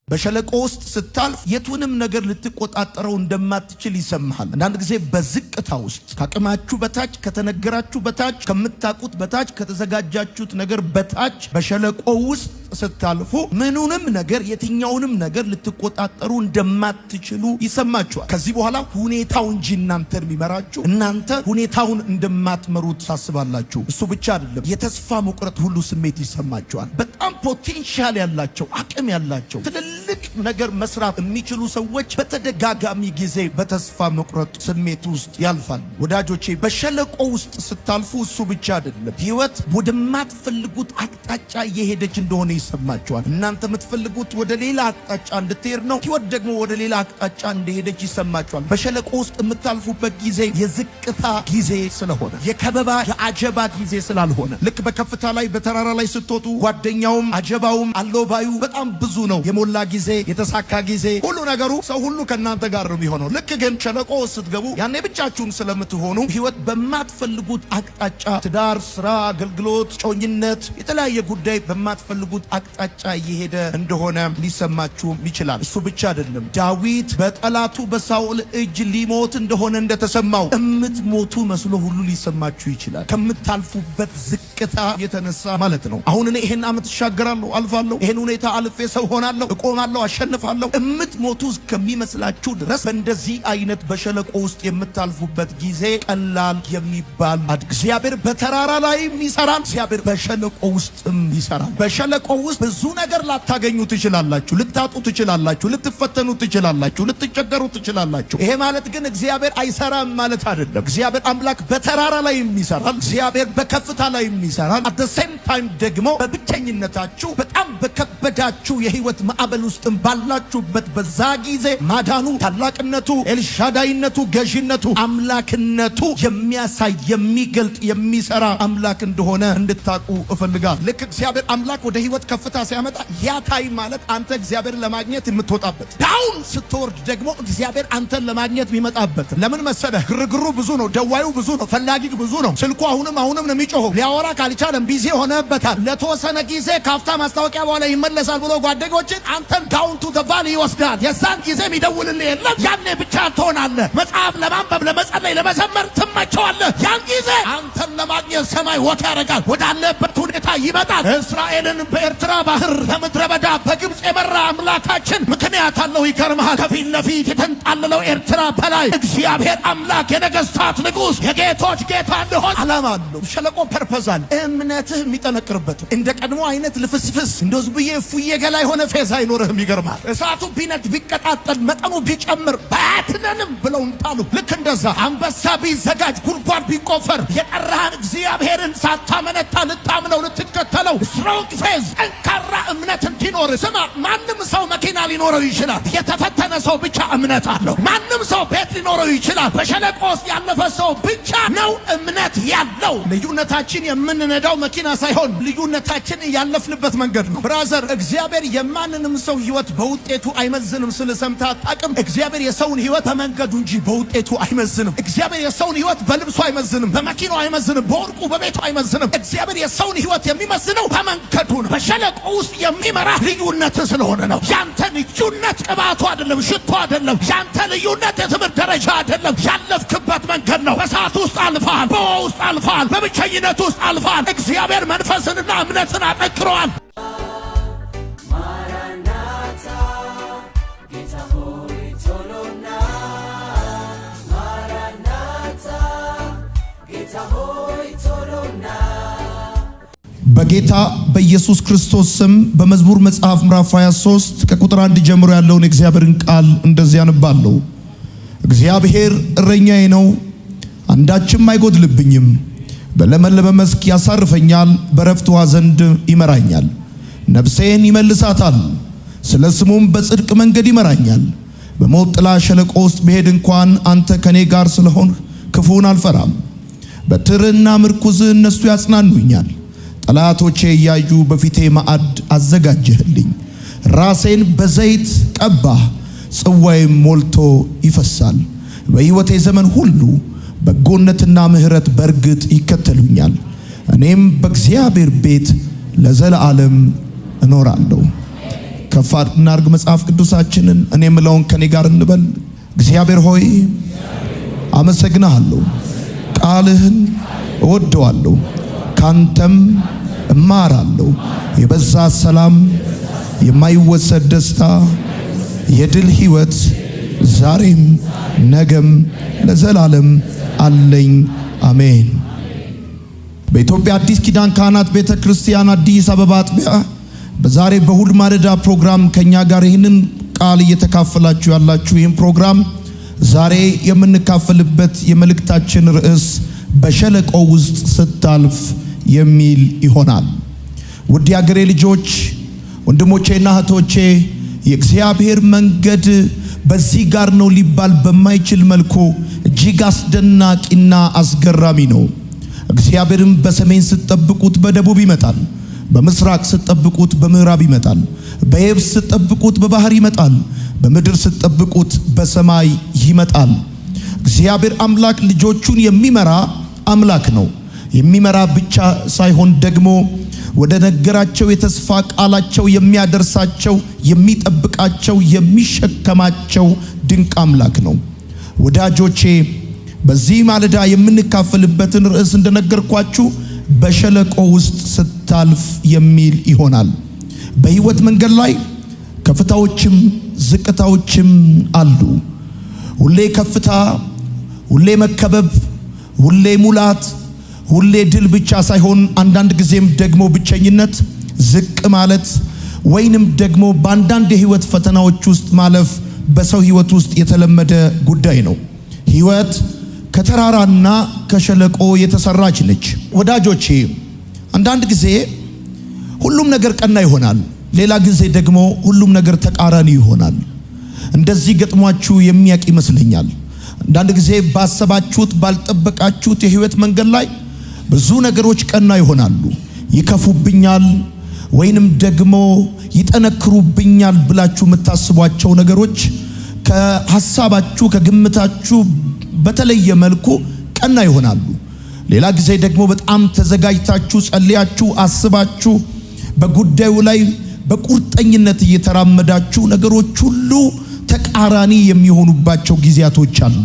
በሸለቆ ውስጥ ስታልፍ የቱንም ነገር ልትቆጣጠረው እንደማትችል ይሰማሃል። አንዳንድ ጊዜ በዝቅታ ውስጥ ከአቅማችሁ በታች፣ ከተነገራችሁ በታች፣ ከምታቁት በታች፣ ከተዘጋጃችሁት ነገር በታች በሸለቆ ውስጥ ስታልፉ ምኑንም ነገር የትኛውንም ነገር ልትቆጣጠሩ እንደማትችሉ ይሰማችኋል። ከዚህ በኋላ ሁኔታው እንጂ እናንተን የሚመራችሁ እናንተ ሁኔታውን እንደማትመሩት ታስባላችሁ። እሱ ብቻ አይደለም፣ የተስፋ መቁረጥ ሁሉ ስሜት ይሰማችኋል። በጣም ፖቴንሻል ያላቸው አቅም ያላቸው ትልልቅ ነገር መስራት የሚችሉ ሰዎች በተደጋጋሚ ጊዜ በተስፋ መቁረጥ ስሜት ውስጥ ያልፋል። ወዳጆቼ በሸለቆ ውስጥ ስታልፉ እሱ ብቻ አይደለም፣ ህይወት ወደማትፈልጉት አቅጣጫ እየሄደች እንደሆነ ይሰማችኋል። እናንተ የምትፈልጉት ወደ ሌላ አቅጣጫ እንድትሄድ ነው፣ ህይወት ደግሞ ወደ ሌላ አቅጣጫ እንደሄደች ይሰማችኋል። በሸለቆ ውስጥ የምታልፉበት ጊዜ የዝቅታ ጊዜ ስለሆነ፣ የከበባ የአጀባ ጊዜ ስላልሆነ፣ ልክ በከፍታ ላይ በተራራ ላይ ስትወጡ ጓደኛውም አጀባውም አሎባዩ በጣም ብዙ ነው። የሞላ ጊዜ፣ የተሳካ ጊዜ፣ ሁሉ ነገሩ ሰው ሁሉ ከእናንተ ጋር ነው የሚሆነው። ልክ ግን ሸለቆ ስትገቡ ያኔ ብቻችሁን ስለምትሆኑ ህይወት በማትፈልጉት አቅጣጫ ትዳር፣ ስራ፣ አገልግሎት፣ ጮኝነት፣ የተለያየ ጉዳይ በማትፈልጉት አቅጣጫ እየሄደ እንደሆነ ሊሰማችሁም ይችላል። እሱ ብቻ አይደለም፣ ዳዊት በጠላቱ በሳኦል እጅ ሊሞት እንደሆነ እንደተሰማው እምትሞቱ መስሎ ሁሉ ሊሰማችሁ ይችላል። ከምታልፉበት ዝቅታ የተነሳ ማለት ነው። አሁን እኔ ይሄን ዓመት እሻገራለሁ፣ አልፋለሁ፣ ይሄን ሁኔታ አልፌ ሰው ሆናለሁ፣ እቆማለሁ፣ አሸንፋለሁ እምትሞቱ እስከሚመስላችሁ ድረስ በእንደዚህ አይነት በሸለቆ ውስጥ የምታልፉበት ጊዜ ቀላል የሚባል እግዚአብሔር በተራራ ላይም ይሰራል፣ እግዚአብሔር በሸለቆ ውስጥም ይሰራል። በሸለቆ ውስጥ ብዙ ነገር ላታገኙ ትችላላችሁ፣ ልታጡ ትችላላችሁ፣ ልትፈተኑ ትችላላችሁ፣ ልትቸገሩ ትችላላችሁ። ይሄ ማለት ግን እግዚአብሔር አይሰራም ማለት አይደለም። እግዚአብሔር አምላክ በተራራ ላይ ይሰራል፣ እግዚአብሔር በከፍታ ላይ ይሰራል። አት ዘ ሴም ታይም ደግሞ በብቸኝነታችሁ በጣም በከበዳችሁ የህይወት ማዕበል ውስጥም ባላችሁበት በዛ ጊዜ ማዳኑ፣ ታላቅነቱ፣ ኤልሻዳይነቱ፣ ገዢነቱ፣ አምላክነቱ የሚያሳይ የሚገልጥ የሚሰራ አምላክ እንደሆነ እንድታቁ እፈልጋለሁ። ልክ እግዚአብሔር አምላክ ወደ ህይወት ከፍታ ሲያመጣ ያ ታይም ማለት አንተ እግዚአብሔር ለማግኘት የምትወጣበት፣ ዳውን ስትወርድ ደግሞ እግዚአብሔር አንተን ለማግኘት የሚመጣበት። ለምን መሰለህ? ግርግሩ ብዙ ነው፣ ደዋዩ ብዙ ነው፣ ፈላጊ ብዙ ነው። ስልኩ አሁንም ነው የሚጮኸው። ሊያወራ ካልቻለም ቢዚ ሆነበታል። ለተወሰነ ጊዜ ካፍታ ማስታወቂያ በኋላ ይመለሳል ብሎ ጓደኞችን አንተን ዳውን ቱ ዘ ቫሊ ይወስዳል። የዛን ጊዜ የሚደውልልህ የለም። ያኔ ብቻ ትሆናለህ። መጽሐፍ ለማንበብ፣ ለመጸለይ፣ ለመዘመር ትመቸዋለህ። ያን ጊዜ አንተን ለማግኘት ሰማይ ወክ ያደርጋል፣ ወዳለበት ሁኔታ ይመጣል። እስራኤልን በኤርትራ ባህር በምድረ በዳ በግብፅ የመራ አምላካችን ምክንያት አለው። ይገርምሃል፣ ከፊት ለፊት የተንጣለለው ኤርትራ በላይ እግዚአብሔር አምላክ የነገስታት ንጉሥ የጌቶች ጌታ እንደሆነ ዓላማ አለው። ሸለቆ ፐርፐዛል እምነትህ የሚጠነክርበት እንደ ቀድሞ አይነት ልፍስፍስ እንደዚህ ብዬ ፉዬ ገላ የሆነ ፌዝ አይኖርህም። ይገርምሃል፣ እሳቱ ቢነድ ቢቀጣጠል መጠኑ ቢጨምር ባያድነንም ብለው እንጣሉ። ልክ እንደዛ አንበሳ ቢዘጋጅ ጉድጓድ ቢቆፈር የጠራህን እግዚአብሔርን ሳታመነታ ልታምነው ልትከተለው ስትሮንግ ፌዝ ጠንካራ እምነት እንዲኖር። ስማ፣ ማንም ሰው መኪና ሊኖረው ይችላል። የተፈተነ ሰው ብቻ እምነት አለው። ማንም ሰው ቤት ሊኖረው ይችላል። በሸለቆ ውስጥ ያለፈ ሰው ብቻ ነው እምነት ያለው። ልዩነታችን የምንነዳው መኪና ሳይሆን ልዩነታችን ያለፍንበት መንገድ ነው። ብራዘር፣ እግዚአብሔር የማንንም ሰው ህይወት በውጤቱ አይመዝንም። ስለሰምታ አጣቅም። እግዚአብሔር የሰውን ህይወት በመንገዱ እንጂ በውጤቱ አይመዝንም። እግዚአብሔር የሰውን ህይወት በልብሱ አይመዝንም፣ በመኪናው አይመዝንም፣ በወርቁ በቤቱ አይመዝንም። እግዚአብሔር የሰውን ህይወት የሚመዝነው በመንገዱ ነው። በሸለቆ ውስጥ የሚመራ ልዩነት ስለሆነ ነው። ያንተ ልዩነት ቅባቱ አይደለም፣ ሽቶ አይደለም። ያንተ ልዩነት የትምህርት ደረጃ አይደለም፣ ያለፍክበት መንገድ ነው። በሰዓት ውስጥ አልፈሃል፣ በውሃ ውስጥ አልፈሃል፣ በብቸኝነት ውስጥ አልፈሃል። እግዚአብሔር መንፈስንና እምነትን አጠንክረዋል። በጌታ በኢየሱስ ክርስቶስ ስም በመዝሙር መጽሐፍ ምዕራፍ 23 ከቁጥር 1 ጀምሮ ያለውን የእግዚአብሔርን ቃል እንደዚህ አነባለሁ። እግዚአብሔር እረኛዬ ነው፣ አንዳችም አይጎድልብኝም። በለመለመ መስክ ያሳርፈኛል፣ በዕረፍት ውኃ ዘንድ ይመራኛል። ነፍሴን ይመልሳታል፣ ስለ ስሙም በጽድቅ መንገድ ይመራኛል። በሞት ጥላ ሸለቆ ውስጥ ብሄድ እንኳን አንተ ከኔ ጋር ስለሆንህ ክፉን አልፈራም። በትርና ምርኩዝህ እነሱ ያጽናኑኛል። ጠላቶቼ እያዩ በፊቴ ማዕድ አዘጋጀህልኝ። ራሴን በዘይት ቀባህ፣ ጽዋዬም ሞልቶ ይፈሳል። በሕይወቴ ዘመን ሁሉ በጎነትና ምሕረት በርግጥ ይከተሉኛል። እኔም በእግዚአብሔር ቤት ለዘላለም እኖራለሁ። ከፍ እናድርግ መጽሐፍ ቅዱሳችንን። እኔ የምለውን ከኔ ጋር እንበል። እግዚአብሔር ሆይ አመሰግናለሁ፣ ቃልህን እወደዋለሁ፣ ካንተም እማራለሁ። የበዛ ሰላም፣ የማይወሰድ ደስታ፣ የድል ሕይወት ዛሬም ነገም ለዘላለም አለኝ። አሜን። በኢትዮጵያ አዲስ ኪዳን ካህናት ቤተክርስቲያን አዲስ አበባ አጥቢያ በዛሬ በእሁድ ማለዳ ፕሮግራም ከኛ ጋር ይህንን ቃል እየተካፈላችሁ ያላችሁ ይህን ፕሮግራም ዛሬ የምንካፈልበት የመልእክታችን ርዕስ በሸለቆ ውስጥ ስታልፍ የሚል ይሆናል። ውድ የአገሬ ልጆች፣ ወንድሞቼና እህቶቼ የእግዚአብሔር መንገድ በዚህ ጋር ነው ሊባል በማይችል መልኩ እጅግ አስደናቂና አስገራሚ ነው። እግዚአብሔርም በሰሜን ስትጠብቁት በደቡብ ይመጣል፣ በምስራቅ ስትጠብቁት በምዕራብ ይመጣል፣ በየብስ ስትጠብቁት በባህር ይመጣል፣ በምድር ስትጠብቁት በሰማይ ይመጣል። እግዚአብሔር አምላክ ልጆቹን የሚመራ አምላክ ነው። የሚመራ ብቻ ሳይሆን ደግሞ ወደ ነገራቸው የተስፋ ቃላቸው የሚያደርሳቸው፣ የሚጠብቃቸው፣ የሚሸከማቸው ድንቅ አምላክ ነው። ወዳጆቼ በዚህ ማለዳ የምንካፈልበትን ርዕስ እንደነገርኳችሁ በሸለቆ ውስጥ ስታልፍ የሚል ይሆናል። በሕይወት መንገድ ላይ ከፍታዎችም ዝቅታዎችም አሉ። ሁሌ ከፍታ፣ ሁሌ መከበብ፣ ሁሌ ሙላት፣ ሁሌ ድል ብቻ ሳይሆን አንዳንድ ጊዜም ደግሞ ብቸኝነት፣ ዝቅ ማለት ወይንም ደግሞ በአንዳንድ የሕይወት ፈተናዎች ውስጥ ማለፍ በሰው ሕይወት ውስጥ የተለመደ ጉዳይ ነው። ሕይወት ከተራራና ከሸለቆ የተሰራች ነች። ወዳጆቼ አንዳንድ ጊዜ ሁሉም ነገር ቀና ይሆናል፣ ሌላ ጊዜ ደግሞ ሁሉም ነገር ተቃራኒ ይሆናል። እንደዚህ ገጥሟችሁ የሚያውቅ ይመስለኛል። አንዳንድ ጊዜ ባሰባችሁት ባልጠበቃችሁት የሕይወት መንገድ ላይ ብዙ ነገሮች ቀና ይሆናሉ። ይከፉብኛል ወይንም ደግሞ ይጠነክሩብኛል ብላችሁ የምታስቧቸው ነገሮች ከሐሳባችሁ ከግምታችሁ በተለየ መልኩ ቀና ይሆናሉ። ሌላ ጊዜ ደግሞ በጣም ተዘጋጅታችሁ ጸልያችሁ አስባችሁ በጉዳዩ ላይ በቁርጠኝነት እየተራመዳችሁ ነገሮች ሁሉ ተቃራኒ የሚሆኑባቸው ጊዜያቶች አሉ።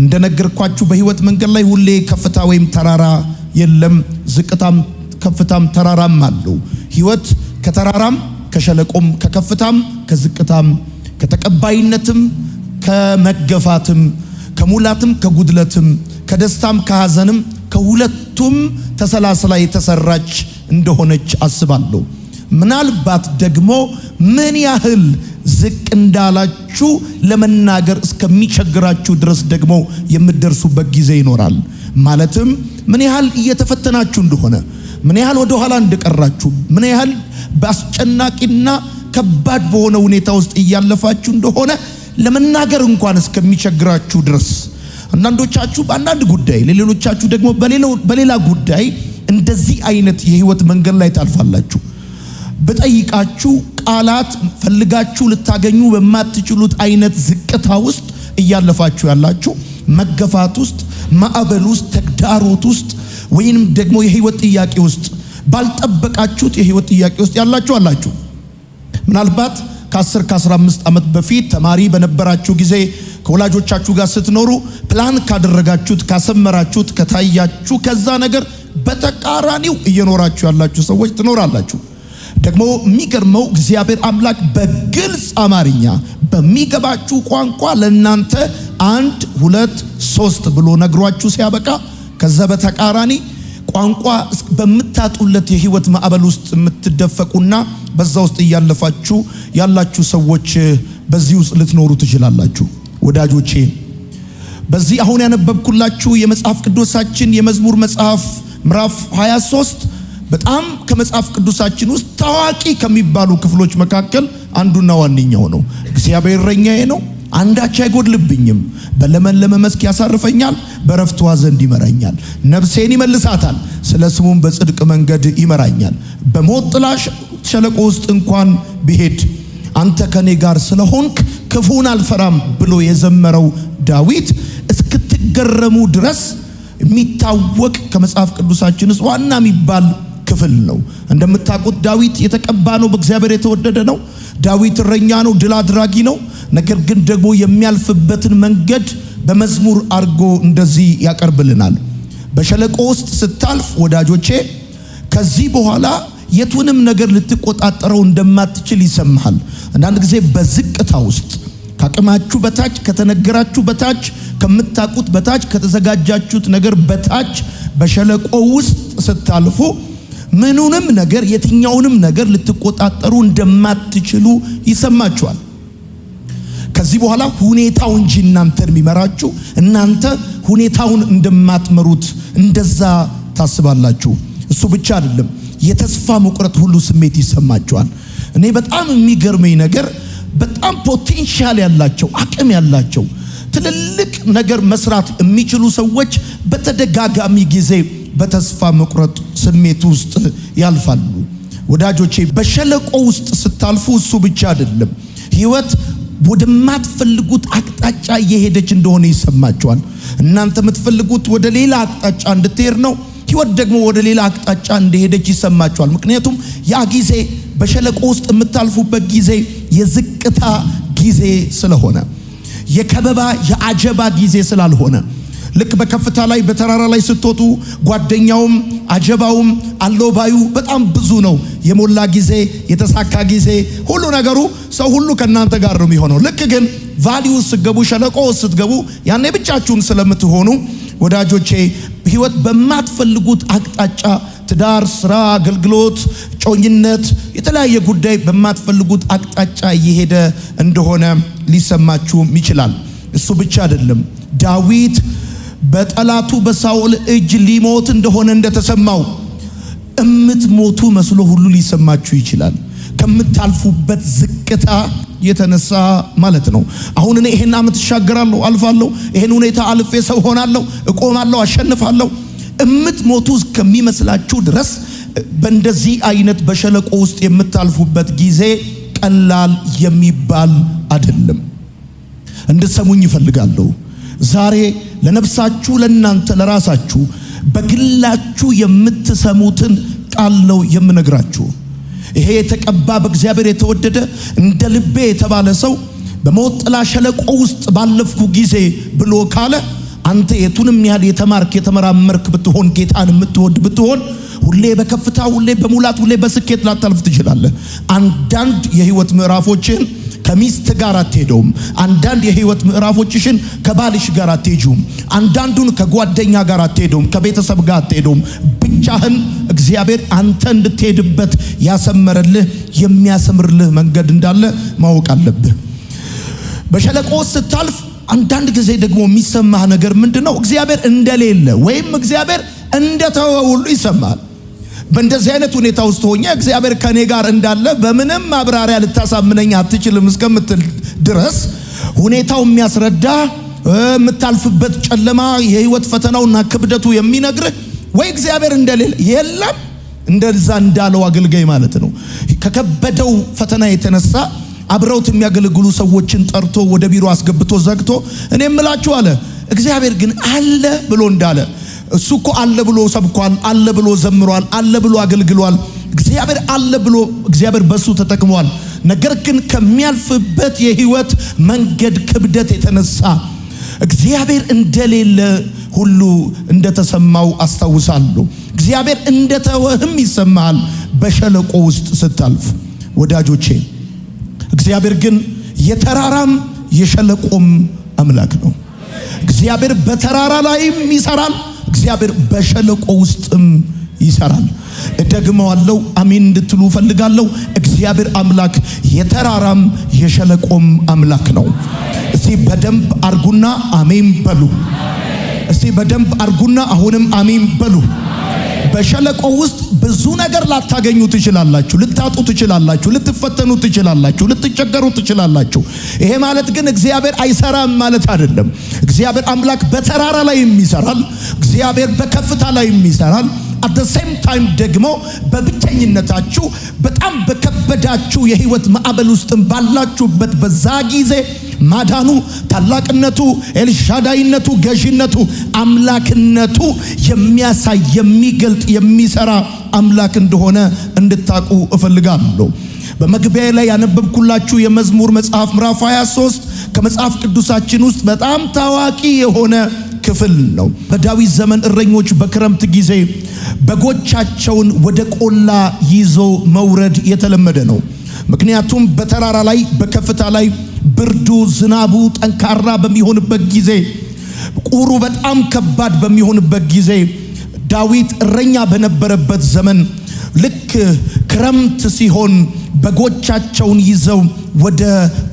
እንደነገርኳችሁ በሕይወት መንገድ ላይ ሁሌ ከፍታ ወይም ተራራ የለም፣ ዝቅታም ከፍታም ተራራም አለው። ሕይወት ከተራራም ከሸለቆም ከከፍታም ከዝቅታም ከተቀባይነትም ከመገፋትም ከሙላትም ከጉድለትም ከደስታም ከሐዘንም ከሁለቱም ተሰላስላ የተሰራች እንደሆነች አስባለሁ። ምናልባት ደግሞ ምን ያህል ዝቅ እንዳላችሁ ለመናገር እስከሚቸግራችሁ ድረስ ደግሞ የምትደርሱበት ጊዜ ይኖራል። ማለትም ምን ያህል እየተፈተናችሁ እንደሆነ፣ ምን ያህል ወደ ኋላ እንደቀራችሁ፣ ምን ያህል በአስጨናቂና ከባድ በሆነ ሁኔታ ውስጥ እያለፋችሁ እንደሆነ ለመናገር እንኳን እስከሚቸግራችሁ ድረስ አንዳንዶቻችሁ በአንዳንድ ጉዳይ፣ ለሌሎቻችሁ ደግሞ በሌላ ጉዳይ እንደዚህ አይነት የሕይወት መንገድ ላይ ታልፋላችሁ። በጠይቃችሁ ቃላት ፈልጋችሁ ልታገኙ በማትችሉት አይነት ዝቅታ ውስጥ እያለፋችሁ ያላችሁ፣ መገፋት ውስጥ፣ ማዕበል ውስጥ፣ ተግዳሮት ውስጥ ወይንም ደግሞ የሕይወት ጥያቄ ውስጥ ባልጠበቃችሁት የሕይወት ጥያቄ ውስጥ ያላችሁ አላችሁ። ምናልባት ከ10 ከ15 ዓመት በፊት ተማሪ በነበራችሁ ጊዜ ከወላጆቻችሁ ጋር ስትኖሩ ፕላን ካደረጋችሁት፣ ካሰመራችሁት፣ ከታያችሁ ከዛ ነገር በተቃራኒው እየኖራችሁ ያላችሁ ሰዎች ትኖራላችሁ። ደግሞ የሚገርመው እግዚአብሔር አምላክ በግልጽ አማርኛ በሚገባችሁ ቋንቋ ለእናንተ 1 2 3 ብሎ ነግሯችሁ ሲያበቃ ከዛ በተቃራኒ ቋንቋ በምታጡለት የሕይወት ማዕበል ውስጥ የምትደፈቁና በዛ ውስጥ እያለፋችሁ ያላችሁ ሰዎች በዚህ ውስጥ ልትኖሩ ትችላላችሁ። ወዳጆቼ በዚህ አሁን ያነበብኩላችሁ የመጽሐፍ ቅዱሳችን የመዝሙር መጽሐፍ ምዕራፍ 23 በጣም ከመጽሐፍ ቅዱሳችን ውስጥ ታዋቂ ከሚባሉ ክፍሎች መካከል አንዱና ዋነኛው ነው። እግዚአብሔር እረኛዬ ነው፣ አንዳች አይጎድልብኝም፣ በለመለመ መስክ ያሳርፈኛል፣ በረፍቷ ዘንድ ይመራኛል፣ ነፍሴን ይመልሳታል፣ ስለ ስሙም በጽድቅ መንገድ ይመራኛል። በሞት ጥላ ሸለቆ ውስጥ እንኳን ብሄድ አንተ ከኔ ጋር ስለሆንክ ክፉን አልፈራም ብሎ የዘመረው ዳዊት እስክትገረሙ ድረስ የሚታወቅ ከመጽሐፍ ቅዱሳችን ውስጥ ዋና የሚባል ክፍል ነው። እንደምታውቁት ዳዊት የተቀባ ነው፣ በእግዚአብሔር የተወደደ ነው። ዳዊት እረኛ ነው፣ ድል አድራጊ ነው። ነገር ግን ደግሞ የሚያልፍበትን መንገድ በመዝሙር አርጎ እንደዚህ ያቀርብልናል። በሸለቆ ውስጥ ስታልፍ ወዳጆቼ ከዚህ በኋላ የቱንም ነገር ልትቆጣጠረው እንደማትችል ይሰማሃል። አንዳንድ ጊዜ በዝቅታ ውስጥ ከአቅማችሁ በታች ከተነገራችሁ በታች ከምታውቁት በታች ከተዘጋጃችሁት ነገር በታች በሸለቆ ውስጥ ስታልፉ ምኑንም ነገር የትኛውንም ነገር ልትቆጣጠሩ እንደማትችሉ ይሰማችኋል። ከዚህ በኋላ ሁኔታው እንጂ እናንተን የሚመራችሁ እናንተ ሁኔታውን እንደማትመሩት እንደዛ ታስባላችሁ። እሱ ብቻ አይደለም፣ የተስፋ መቁረጥ ሁሉ ስሜት ይሰማችኋል። እኔ በጣም የሚገርመኝ ነገር በጣም ፖቴንሻል ያላቸው አቅም ያላቸው ትልልቅ ነገር መስራት የሚችሉ ሰዎች በተደጋጋሚ ጊዜ በተስፋ መቁረጥ ስሜት ውስጥ ያልፋሉ። ወዳጆቼ በሸለቆ ውስጥ ስታልፉ እሱ ብቻ አይደለም፣ ህይወት ወደማትፈልጉት አቅጣጫ እየሄደች እንደሆነ ይሰማችኋል። እናንተ የምትፈልጉት ወደ ሌላ አቅጣጫ እንድትሄድ ነው፣ ህይወት ደግሞ ወደ ሌላ አቅጣጫ እንደሄደች ይሰማችኋል። ምክንያቱም ያ ጊዜ በሸለቆ ውስጥ የምታልፉበት ጊዜ የዝቅታ ጊዜ ስለሆነ፣ የከበባ የአጀባ ጊዜ ስላልሆነ፣ ልክ በከፍታ ላይ በተራራ ላይ ስትወጡ ጓደኛውም አጀባውም አሎባዩ በጣም ብዙ ነው። የሞላ ጊዜ የተሳካ ጊዜ ሁሉ ነገሩ ሰው ሁሉ ከናንተ ጋር ነው የሚሆነው። ልክ ግን ቫልዩ ስትገቡ ሸለቆ ስትገቡ ያኔ ብቻችሁን ስለምትሆኑ ወዳጆቼ ህይወት በማትፈልጉት አቅጣጫ ትዳር፣ ስራ፣ አገልግሎት፣ ጮኝነት፣ የተለያየ ጉዳይ በማትፈልጉት አቅጣጫ እየሄደ እንደሆነ ሊሰማችሁም ይችላል። እሱ ብቻ አይደለም፣ ዳዊት በጠላቱ በሳኦል እጅ ሊሞት እንደሆነ እንደተሰማው እምትሞቱ መስሎ ሁሉ ሊሰማችሁ ይችላል። ከምታልፉበት ዝቅታ የተነሳ ማለት ነው። አሁን እኔ ይሄን ዓመት እሻገራለሁ፣ አልፋለሁ፣ ይሄን ሁኔታ አልፌ ሰው ሆናለሁ፣ እቆማለሁ፣ አሸንፋለሁ እምትሞቱ እስከሚመስላችሁ ድረስ በእንደዚህ አይነት በሸለቆ ውስጥ የምታልፉበት ጊዜ ቀላል የሚባል አይደለም። እንድትሰሙኝ ይፈልጋለሁ። ዛሬ ለነፍሳችሁ ለእናንተ ለራሳችሁ በግላችሁ የምትሰሙትን ቃል ነው የምነግራችሁ። ይሄ የተቀባ በእግዚአብሔር የተወደደ እንደ ልቤ የተባለ ሰው በሞት ጥላ ሸለቆ ውስጥ ባለፍኩ ጊዜ ብሎ ካለ አንተ የቱንም ያህል የተማርክ የተመራመርክ ብትሆን ጌታን የምትወድ ብትሆን ሁሌ በከፍታ ሁሌ በሙላት ሁሌ በስኬት ላታልፍ ትችላለህ። አንዳንድ የህይወት ምዕራፎችን ከሚስት ጋር አትሄዱም። አንዳንድ የህይወት ምዕራፎችሽን ከባልሽ ጋር አትሄዱም። አንዳንዱን ከጓደኛ ጋር አትሄዱም፣ ከቤተሰብ ጋር አትሄዱም። ብቻህን እግዚአብሔር አንተ እንድትሄድበት ያሰመረልህ የሚያሰምርልህ መንገድ እንዳለ ማወቅ አለብህ። በሸለቆ ስታልፍ አንዳንድ ጊዜ ደግሞ የሚሰማህ ነገር ምንድነው? እግዚአብሔር እንደሌለ ወይም እግዚአብሔር እንደተወ ሁሉ ይሰማል። በእንደዚህ አይነት ሁኔታ ውስጥ ሆኜ እግዚአብሔር ከኔ ጋር እንዳለ በምንም ማብራሪያ ልታሳምነኝ አትችልም እስከምትል ድረስ ሁኔታው የሚያስረዳ የምታልፍበት ጨለማ የህይወት ፈተናውና ክብደቱ የሚነግርህ ወይ እግዚአብሔር እንደሌለ የለም። እንደዛ እንዳለው አገልጋይ ማለት ነው። ከከበደው ፈተና የተነሳ አብረውት የሚያገለግሉ ሰዎችን ጠርቶ ወደ ቢሮ አስገብቶ ዘግቶ እኔ እምላችሁ አለ እግዚአብሔር ግን አለ ብሎ እንዳለ እሱ እኮ አለ ብሎ ሰብኳል፣ አለ ብሎ ዘምሯል፣ አለ ብሎ አገልግሏል። እግዚአብሔር አለ ብሎ እግዚአብሔር በሱ ተጠቅሟል። ነገር ግን ከሚያልፍበት የህይወት መንገድ ክብደት የተነሳ እግዚአብሔር እንደሌለ ሁሉ እንደተሰማው አስታውሳለሁ። እግዚአብሔር እንደተወህም ይሰማል በሸለቆ ውስጥ ስታልፍ ወዳጆቼ። እግዚአብሔር ግን የተራራም የሸለቆም አምላክ ነው። እግዚአብሔር በተራራ ላይም ይሰራል፣ እግዚአብሔር በሸለቆ ውስጥም ይሰራል። እደግመዋለሁ፣ አሜን እንድትሉ ፈልጋለሁ። እግዚአብሔር አምላክ የተራራም የሸለቆም አምላክ ነው። እስቲ በደንብ አርጉና አሜን በሉ። እስቲ በደንብ አርጉና አሁንም አሜን በሉ። በሸለቆ ውስጥ ብዙ ነገር ላታገኙ ትችላላችሁ፣ ልታጡ ትችላላችሁ፣ ልትፈተኑ ትችላላችሁ፣ ልትቸገሩ ትችላላችሁ። ይሄ ማለት ግን እግዚአብሔር አይሰራም ማለት አይደለም። እግዚአብሔር አምላክ በተራራ ላይ ይሰራል፣ እግዚአብሔር በከፍታ ላይ ይሰራል። at the same time ደግሞ በብቸኝነታችሁ በጣም በከበዳችሁ የህይወት ማዕበል ውስጥ ባላችሁበት በዛ ጊዜ ማዳኑ፣ ታላቅነቱ፣ ኤልሻዳይነቱ፣ ገዢነቱ፣ አምላክነቱ የሚያሳይ የሚገልጥ የሚሰራ አምላክ እንደሆነ እንድታቁ እፈልጋለሁ። በመግቢያ ላይ ያነበብኩላችሁ የመዝሙር መጽሐፍ ምዕራፍ 23 ከመጽሐፍ ቅዱሳችን ውስጥ በጣም ታዋቂ የሆነ ክፍል ነው። በዳዊት ዘመን እረኞች በክረምት ጊዜ በጎቻቸውን ወደ ቆላ ይዞ መውረድ የተለመደ ነው። ምክንያቱም በተራራ ላይ በከፍታ ላይ ብርዱ ዝናቡ ጠንካራ በሚሆንበት ጊዜ ቁሩ በጣም ከባድ በሚሆንበት ጊዜ ዳዊት እረኛ በነበረበት ዘመን ልክ ክረምት ሲሆን በጎቻቸውን ይዘው ወደ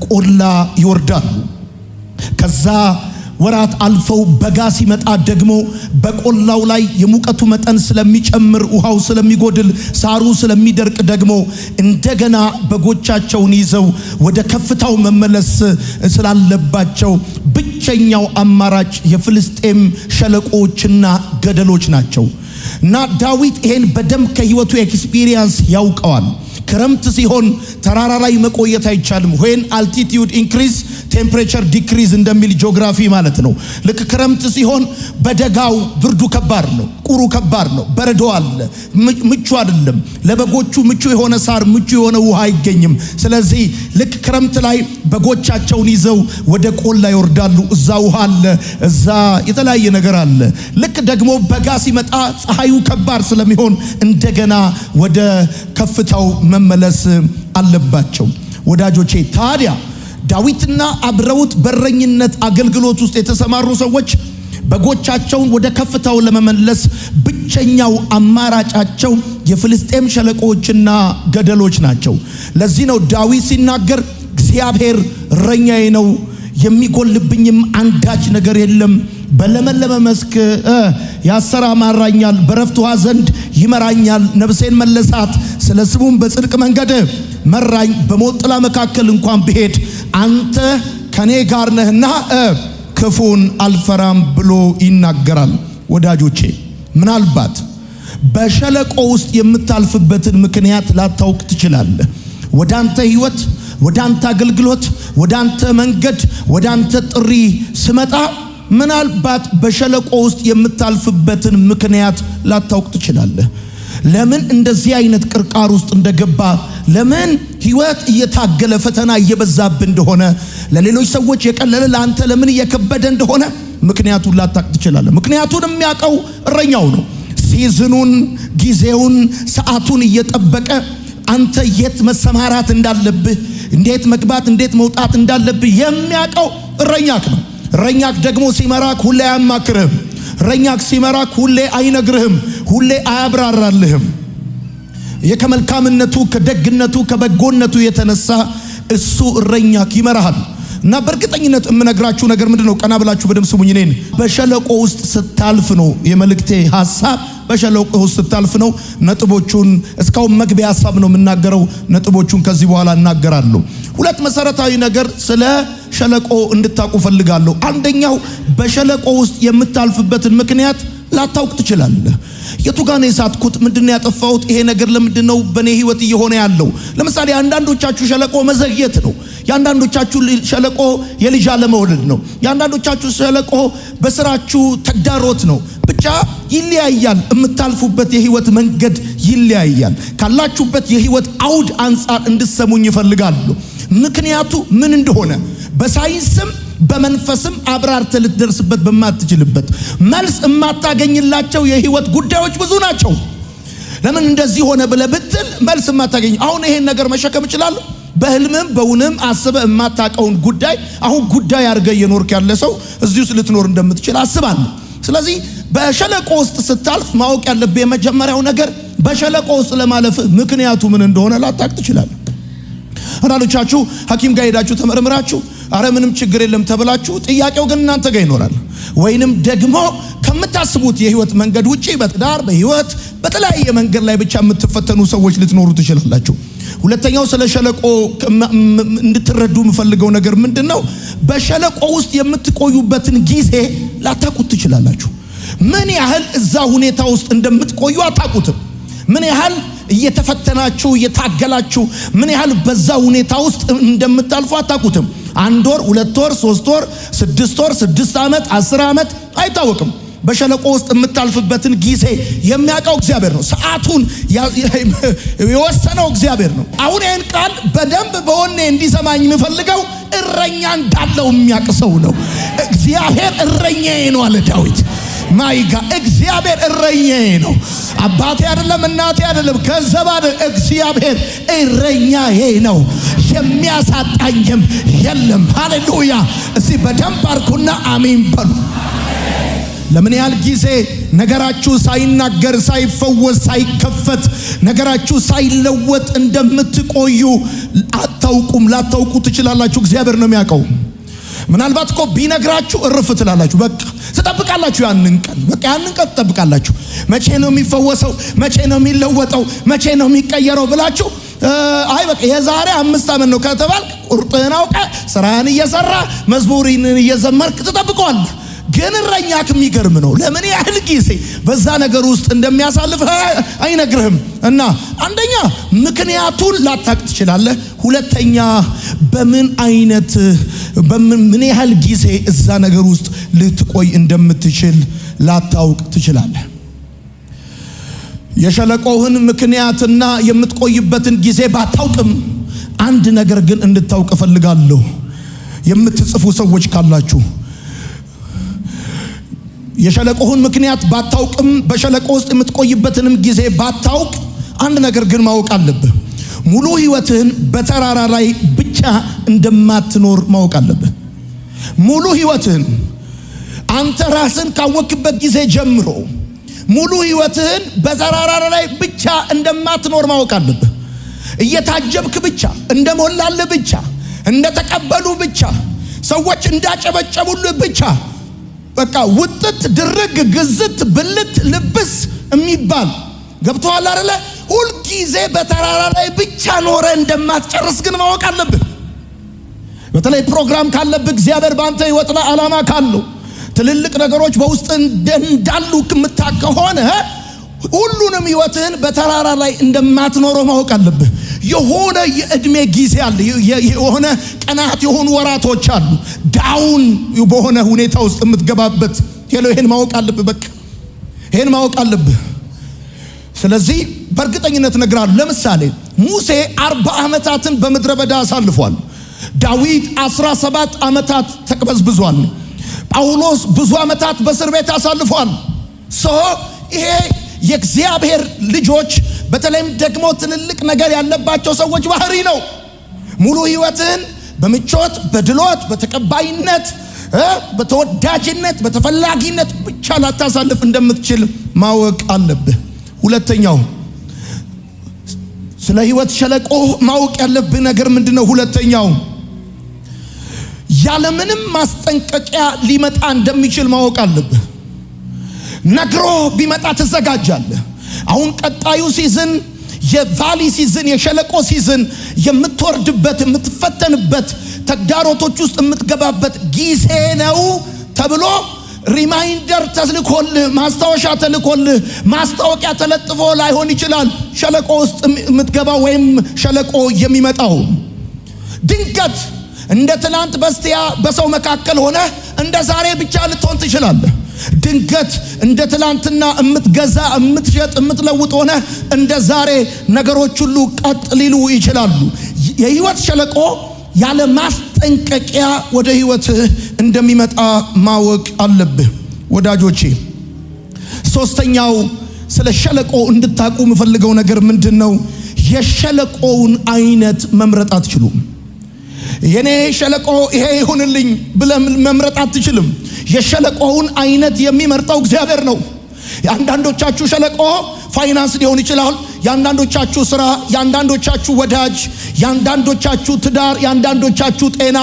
ቆላ ይወርዳሉ። ከዛ ወራት አልፈው በጋ ሲመጣ ደግሞ በቆላው ላይ የሙቀቱ መጠን ስለሚጨምር ውሃው ስለሚጎድል ሳሩ ስለሚደርቅ ደግሞ እንደገና በጎቻቸውን ይዘው ወደ ከፍታው መመለስ ስላለባቸው ብቸኛው አማራጭ የፍልስጤም ሸለቆዎችና ገደሎች ናቸው። እና ዳዊት ይሄን በደም ከህይወቱ ኤክስፒሪየንስ ያውቀዋል። ክረምት ሲሆን ተራራ ላይ መቆየት አይቻልም። when altitude increase temperature decrease እንደሚል ጂኦግራፊ ማለት ነው። ልክ ክረምት ሲሆን በደጋው ብርዱ ከባድ ነው፣ ቁሩ ከባድ ነው፣ በረዶ አለ፣ ምቹ አይደለም። ለበጎቹ ምቹ የሆነ ሳር ምቹ የሆነ ውሃ አይገኝም። ስለዚህ ልክ ክረምት ላይ በጎቻቸውን ይዘው ወደ ቆላ ይወርዳሉ። እዛ ውሃ አለ፣ እዛ የተለያየ ነገር አለ። ልክ ደግሞ በጋ ሲመጣ ፀሐዩ ከባድ ስለሚሆን እንደገና ወደ ከፍታው መመለስ አለባቸው። ወዳጆቼ ታዲያ ዳዊትና አብረውት በረኝነት አገልግሎት ውስጥ የተሰማሩ ሰዎች በጎቻቸውን ወደ ከፍታው ለመመለስ ብቸኛው አማራጫቸው የፍልስጤም ሸለቆዎችና ገደሎች ናቸው። ለዚህ ነው ዳዊት ሲናገር እግዚአብሔር እረኛዬ ነው፣ የሚጎልብኝም አንዳች ነገር የለም። በለመለመ መስክ ያሰማራኛል፣ በረፍት ውኃ ዘንድ ይመራኛል። ነፍሴን መለሳት፣ ስለ ስሙም በጽድቅ መንገድ መራኝ። በሞት ጥላ መካከል እንኳን ብሄድ አንተ ከኔ ጋር ነህና ክፉን አልፈራም ብሎ ይናገራል። ወዳጆቼ ምናልባት በሸለቆ ውስጥ የምታልፍበትን ምክንያት ላታውቅ ትችላለህ። ወደ አንተ ህይወት፣ ወደ አንተ አገልግሎት፣ ወደ አንተ መንገድ፣ ወደ አንተ ጥሪ ስመጣ ምናልባት በሸለቆ ውስጥ የምታልፍበትን ምክንያት ላታውቅ ትችላለህ። ለምን እንደዚህ አይነት ቅርቃር ውስጥ እንደገባ፣ ለምን ህይወት እየታገለ ፈተና እየበዛብ እንደሆነ፣ ለሌሎች ሰዎች የቀለለ ለአንተ ለምን እየከበደ እንደሆነ ምክንያቱን ላታውቅ ትችላለህ። ምክንያቱን የሚያውቀው እረኛው ነው። ሲዝኑን፣ ጊዜውን፣ ሰዓቱን እየጠበቀ አንተ የት መሰማራት እንዳለብህ፣ እንዴት መግባት እንዴት መውጣት እንዳለብህ የሚያውቀው እረኛክ ነው። እረኛክ ደግሞ ሲመራክ ሁሌ አያማክርህም። እረኛክ ሲመራክ ሁሌ አይነግርህም፣ ሁሌ አያብራራልህም። የከመልካምነቱ ከደግነቱ ከበጎነቱ የተነሳ እሱ እረኛክ ይመራሃል። እና በእርግጠኝነት የምነግራችሁ ነገር ምንድነው? ቀና ብላችሁ በደም ስሙኝ። እኔን በሸለቆ ውስጥ ስታልፍ ነው የመልእክቴ ሐሳብ። በሸለቆ ውስጥ ስታልፍ ነው። ነጥቦቹን እስካሁን መግቢያ ሐሳብ ነው የምናገረው። ነጥቦቹን ከዚህ በኋላ እናገራለሁ። ሁለት መሰረታዊ ነገር ስለ ሸለቆ እንድታውቁ ፈልጋለሁ። አንደኛው በሸለቆ ውስጥ የምታልፍበትን ምክንያት ላታውቅ ትችላለህ። የቱ ጋር ነው የሳትኩት? ምንድነው ያጠፋሁት? ይሄ ነገር ለምንድነው በኔ ህይወት እየሆነ ያለው? ለምሳሌ አንዳንዶቻችሁ ሸለቆ መዘግየት ነው። ያንዳንዶቻችሁ ሸለቆ የልጅ አለመውለድ ነው። ያንዳንዶቻችሁ ሸለቆ በስራችሁ ተግዳሮት ነው። ብቻ ይለያያል። የምታልፉበት የህይወት መንገድ ይለያያል። ካላችሁበት የህይወት አውድ አንጻር እንድትሰሙኝ ይፈልጋሉ። ምክንያቱ ምን እንደሆነ በሳይንስም በመንፈስም አብራርተ ልትደርስበት በማትችልበት መልስ የማታገኝላቸው የህይወት ጉዳዮች ብዙ ናቸው። ለምን እንደዚህ ሆነ ብለህ ብትል መልስ የማታገኝ። አሁን ይሄን ነገር መሸከም እችላለሁ? በህልምም በውንም አስበህ የማታውቀውን ጉዳይ አሁን ጉዳይ አድርገህ እየኖርክ ያለ ሰው እዚህ ውስጥ ልትኖር እንደምትችል አስባለሁ። ስለዚህ በሸለቆ ውስጥ ስታልፍ ማወቅ ያለብህ የመጀመሪያው ነገር በሸለቆ ውስጥ ለማለፍ ምክንያቱ ምን እንደሆነ ላታውቅ ትችላለህ። አንዳንዶቻችሁ ሐኪም ጋር ሄዳችሁ ተመርምራችሁ አረ ምንም ችግር የለም ተብላችሁ ጥያቄው ግን እናንተ ጋር ይኖራል። ወይንም ደግሞ ከምታስቡት የህይወት መንገድ ውጪ በትዳር በህይወት በተለያየ መንገድ ላይ ብቻ የምትፈተኑ ሰዎች ልትኖሩ ትችላላችሁ። ሁለተኛው ስለ ሸለቆ እንድትረዱ የምፈልገው ነገር ምንድነው? በሸለቆ ውስጥ የምትቆዩበትን ጊዜ ላታውቁት ትችላላችሁ። ምን ያህል እዛ ሁኔታ ውስጥ እንደምትቆዩ አታውቁትም። ምን ያህል እየተፈተናችሁ እየታገላችሁ ምን ያህል በዛ ሁኔታ ውስጥ እንደምታልፉ አታውቁትም። 1 ወር 2 ወር 3 ወር 6 ወር 6 ዓመት 10 ዓመት አይታወቅም። በሸለቆ ውስጥ የምታልፍበትን ጊዜ የሚያውቀው እግዚአብሔር ነው። ሰዓቱን የወሰነው እግዚአብሔር ነው። አሁን ይህን ቃል በደንብ በወኔ እንዲሰማኝ የምፈልገው እረኛ እንዳለው የሚያውቅ ሰው ነው። እግዚአብሔር እረኛዬ ነው አለ ዳዊት። ማይጋ እግዚአብሔር እረኛዬ ነው። አባቴ አይደለም፣ እናቴ አይደለም፣ ገንዘብ አይደለም። እግዚአብሔር እረኛዬ ነው፣ የሚያሳጣኝም የለም። ሃሌሉያ! እስቲ በደንብ አርኩና አሜን በሉ። ለምን ያህል ጊዜ ነገራችሁ ሳይናገር ሳይፈወስ ሳይከፈት ነገራችሁ ሳይለወጥ እንደምትቆዩ አታውቁም። ላታውቁ ትችላላችሁ። እግዚአብሔር ነው የሚያውቀው። ምናልባት እኮ ቢነግራችሁ እርፍ ትላላችሁ። በቃ ትጠብቃላችሁ። ያንን ቀን በቃ ያንን ቀን ትጠብቃላችሁ። መቼ ነው የሚፈወሰው? መቼ ነው የሚለወጠው? መቼ ነው የሚቀየረው ብላችሁ አይ በቃ የዛሬ 5 ዓመት ነው ከተባል ቁርጥህን አውቀህ ስራህን እየሰራ መዝሙርን እየዘመርክ ትጠብቀዋለህ። ግን እረኛክ የሚገርም ነው። ለምን ያህል ጊዜ በዛ ነገር ውስጥ እንደሚያሳልፍ አይነግርህም። እና አንደኛ ምክንያቱን ላታቅ ትችላለህ። ሁለተኛ በምን ያህል ጊዜ እዛ ነገር ውስጥ ልትቆይ እንደምትችል ላታውቅ ትችላለህ። የሸለቆህን ምክንያትና የምትቆይበትን ጊዜ ባታውቅም አንድ ነገር ግን እንድታውቅ እፈልጋለሁ። የምትጽፉ ሰዎች ካላችሁ የሸለቆህን ምክንያት ባታውቅም በሸለቆ ውስጥ የምትቆይበትንም ጊዜ ባታውቅ አንድ ነገር ግን ማወቅ አለብህ። ሙሉ ህይወትህን በተራራ ላይ ብቻ እንደማትኖር ማወቅ አለብህ። ሙሉ ህይወትህን አንተ ራስን ካወቅበት ጊዜ ጀምሮ ሙሉ ህይወትህን በተራራ ላይ ብቻ እንደማትኖር ማወቅ አለብህ። እየታጀብክ ብቻ፣ እንደሞላልህ ብቻ፣ እንደተቀበሉ ብቻ፣ ሰዎች እንዳጨበጨቡልህ ብቻ በቃ ውጥት ድርግ ግዝት ብልት ልብስ የሚባል ገብቶሃል አይደለ? ሁል ጊዜ በተራራ ላይ ብቻ ኖረ እንደማትጨርስ ግን ማወቅ አለብህ። በተለይ ፕሮግራም ካለብህ እግዚአብሔር ባንተ ህይወት ላይ ዓላማ ካለው ትልልቅ ነገሮች በውስጥ እንዳሉ የምታውቅ ከሆነ ሁሉንም ህይወትህን በተራራ ላይ እንደማትኖረው ማወቅ አለብህ። የሆነ የእድሜ ጊዜ አለ። የሆነ ቀናት የሆኑ ወራቶች አሉ። ዳውን በሆነ ሁኔታ ውስጥ የምትገባበት ይሄን ማወቅ አለብህ። በቃ ይሄን ማወቅ አለብህ። ስለዚህ በእርግጠኝነት እነግራለሁ። ለምሳሌ ሙሴ 40 ዓመታትን በምድረ በዳ አሳልፏል። ዳዊት 17 ዓመታት ተቅበዝብዟል። ጳውሎስ ብዙ ዓመታት በእስር ቤት አሳልፏል። ይሄ የእግዚአብሔር ልጆች በተለይም ደግሞ ትልልቅ ነገር ያለባቸው ሰዎች ባህሪ ነው። ሙሉ ህይወትን በምቾት በድሎት በተቀባይነት በተወዳጅነት በተፈላጊነት ብቻ ላታሳልፍ እንደምትችል ማወቅ አለብህ። ሁለተኛው ስለ ህይወት ሸለቆ ማወቅ ያለብህ ነገር ምንድነው? ሁለተኛው ያለምንም ማስጠንቀቂያ ሊመጣ እንደሚችል ማወቅ አለብህ። ነግሮ ቢመጣ ትዘጋጃለህ። አሁን ቀጣዩ ሲዝን የቫሊ ሲዝን የሸለቆ ሲዝን የምትወርድበት የምትፈተንበት ተግዳሮቶች ውስጥ የምትገባበት ጊዜ ነው ተብሎ ሪማይንደር ተልኮልህ ማስታወሻ ተልኮልህ ማስታወቂያ ተለጥፎ ላይሆን ይችላል። ሸለቆ ውስጥ የምትገባው ወይም ሸለቆ የሚመጣው ድንገት እንደ ትናንት በስቲያ በሰው መካከል ሆነ እንደ ዛሬ ብቻ ልትሆን ትችላለህ። ድንገት እንደ ትላንትና የምትገዛ የምትሸጥ የምትለውጥ ሆነ እንደ ዛሬ ነገሮች ሁሉ ቀጥ ሊሉ ይችላሉ። የህይወት ሸለቆ ያለ ማስጠንቀቂያ ወደ ህይወት እንደሚመጣ ማወቅ አለብህ ወዳጆቼ። ሶስተኛው ስለ ሸለቆ እንድታቁ የምፈልገው ነገር ምንድነው? የሸለቆውን አይነት መምረጥ አትችሉም። የኔ ሸለቆ ይሄ ይሁንልኝ ብለህ መምረጥ አትችልም። የሸለቆውን አይነት የሚመርጠው እግዚአብሔር ነው። የአንዳንዶቻችሁ ሸለቆ ፋይናንስ ሊሆን ይችላል። የአንዳንዶቻችሁ ስራ፣ የአንዳንዶቻችሁ ወዳጅ፣ የአንዳንዶቻችሁ ትዳር፣ የአንዳንዶቻችሁ ጤና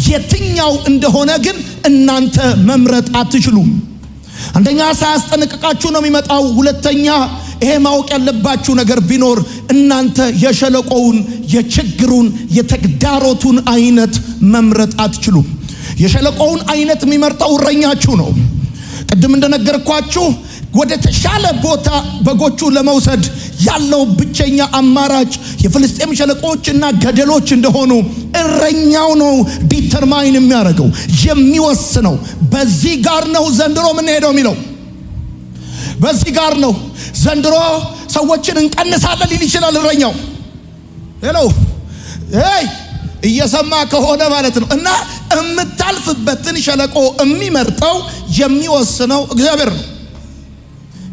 የትኛው እንደሆነ ግን እናንተ መምረጥ አትችሉም። አንደኛ ሳያስጠነቅቃችሁ ነው የሚመጣው። ሁለተኛ ይሄ ማወቅ ያለባችሁ ነገር ቢኖር እናንተ የሸለቆውን የችግሩን የተግዳሮቱን አይነት መምረጥ አትችሉም። የሸለቆውን አይነት የሚመርጠው እረኛችሁ ነው። ቅድም እንደነገርኳችሁ ወደ ተሻለ ቦታ በጎቹ ለመውሰድ ያለው ብቸኛ አማራጭ የፍልስጤም ሸለቆችና ገደሎች እንደሆኑ እረኛው ነው ዲተርማይን የሚያደርገው የሚወስነው። በዚህ ጋር ነው ዘንድሮ ምን ሄደው የሚለው በዚህ ጋር ነው። ዘንድሮ ሰዎችን እንቀንሳለን ሊል ይችላል እረኛው። ሄሎ እየሰማ ከሆነ ማለት ነው። እና የምታልፍበትን ሸለቆ የሚመርጠው የሚወስነው እግዚአብሔር ነው።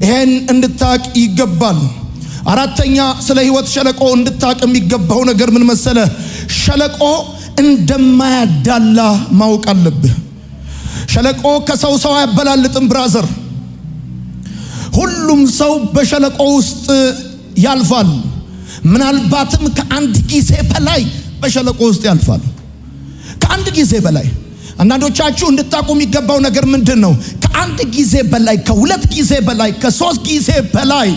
ይሄን እንድታቅ ይገባል። አራተኛ ስለ ሕይወት ሸለቆ እንድታቅ የሚገባው ነገር ምን መሰለ? ሸለቆ እንደማያዳላ ማወቅ አለብህ። ሸለቆ ከሰው አያበላልጥም ብራዘር። ሁሉም ሰው በሸለቆ ውስጥ ያልፋል። ምናልባትም ከአንድ ጊዜ በላይ በሸለቆ ውስጥ ያልፋል። ከአንድ ጊዜ በላይ። አንዳንዶቻችሁ እንድታቁ የሚገባው ነገር ምንድነው? ከአንድ ጊዜ በላይ፣ ከሁለት ጊዜ በላይ፣ ከሶስት ጊዜ በላይ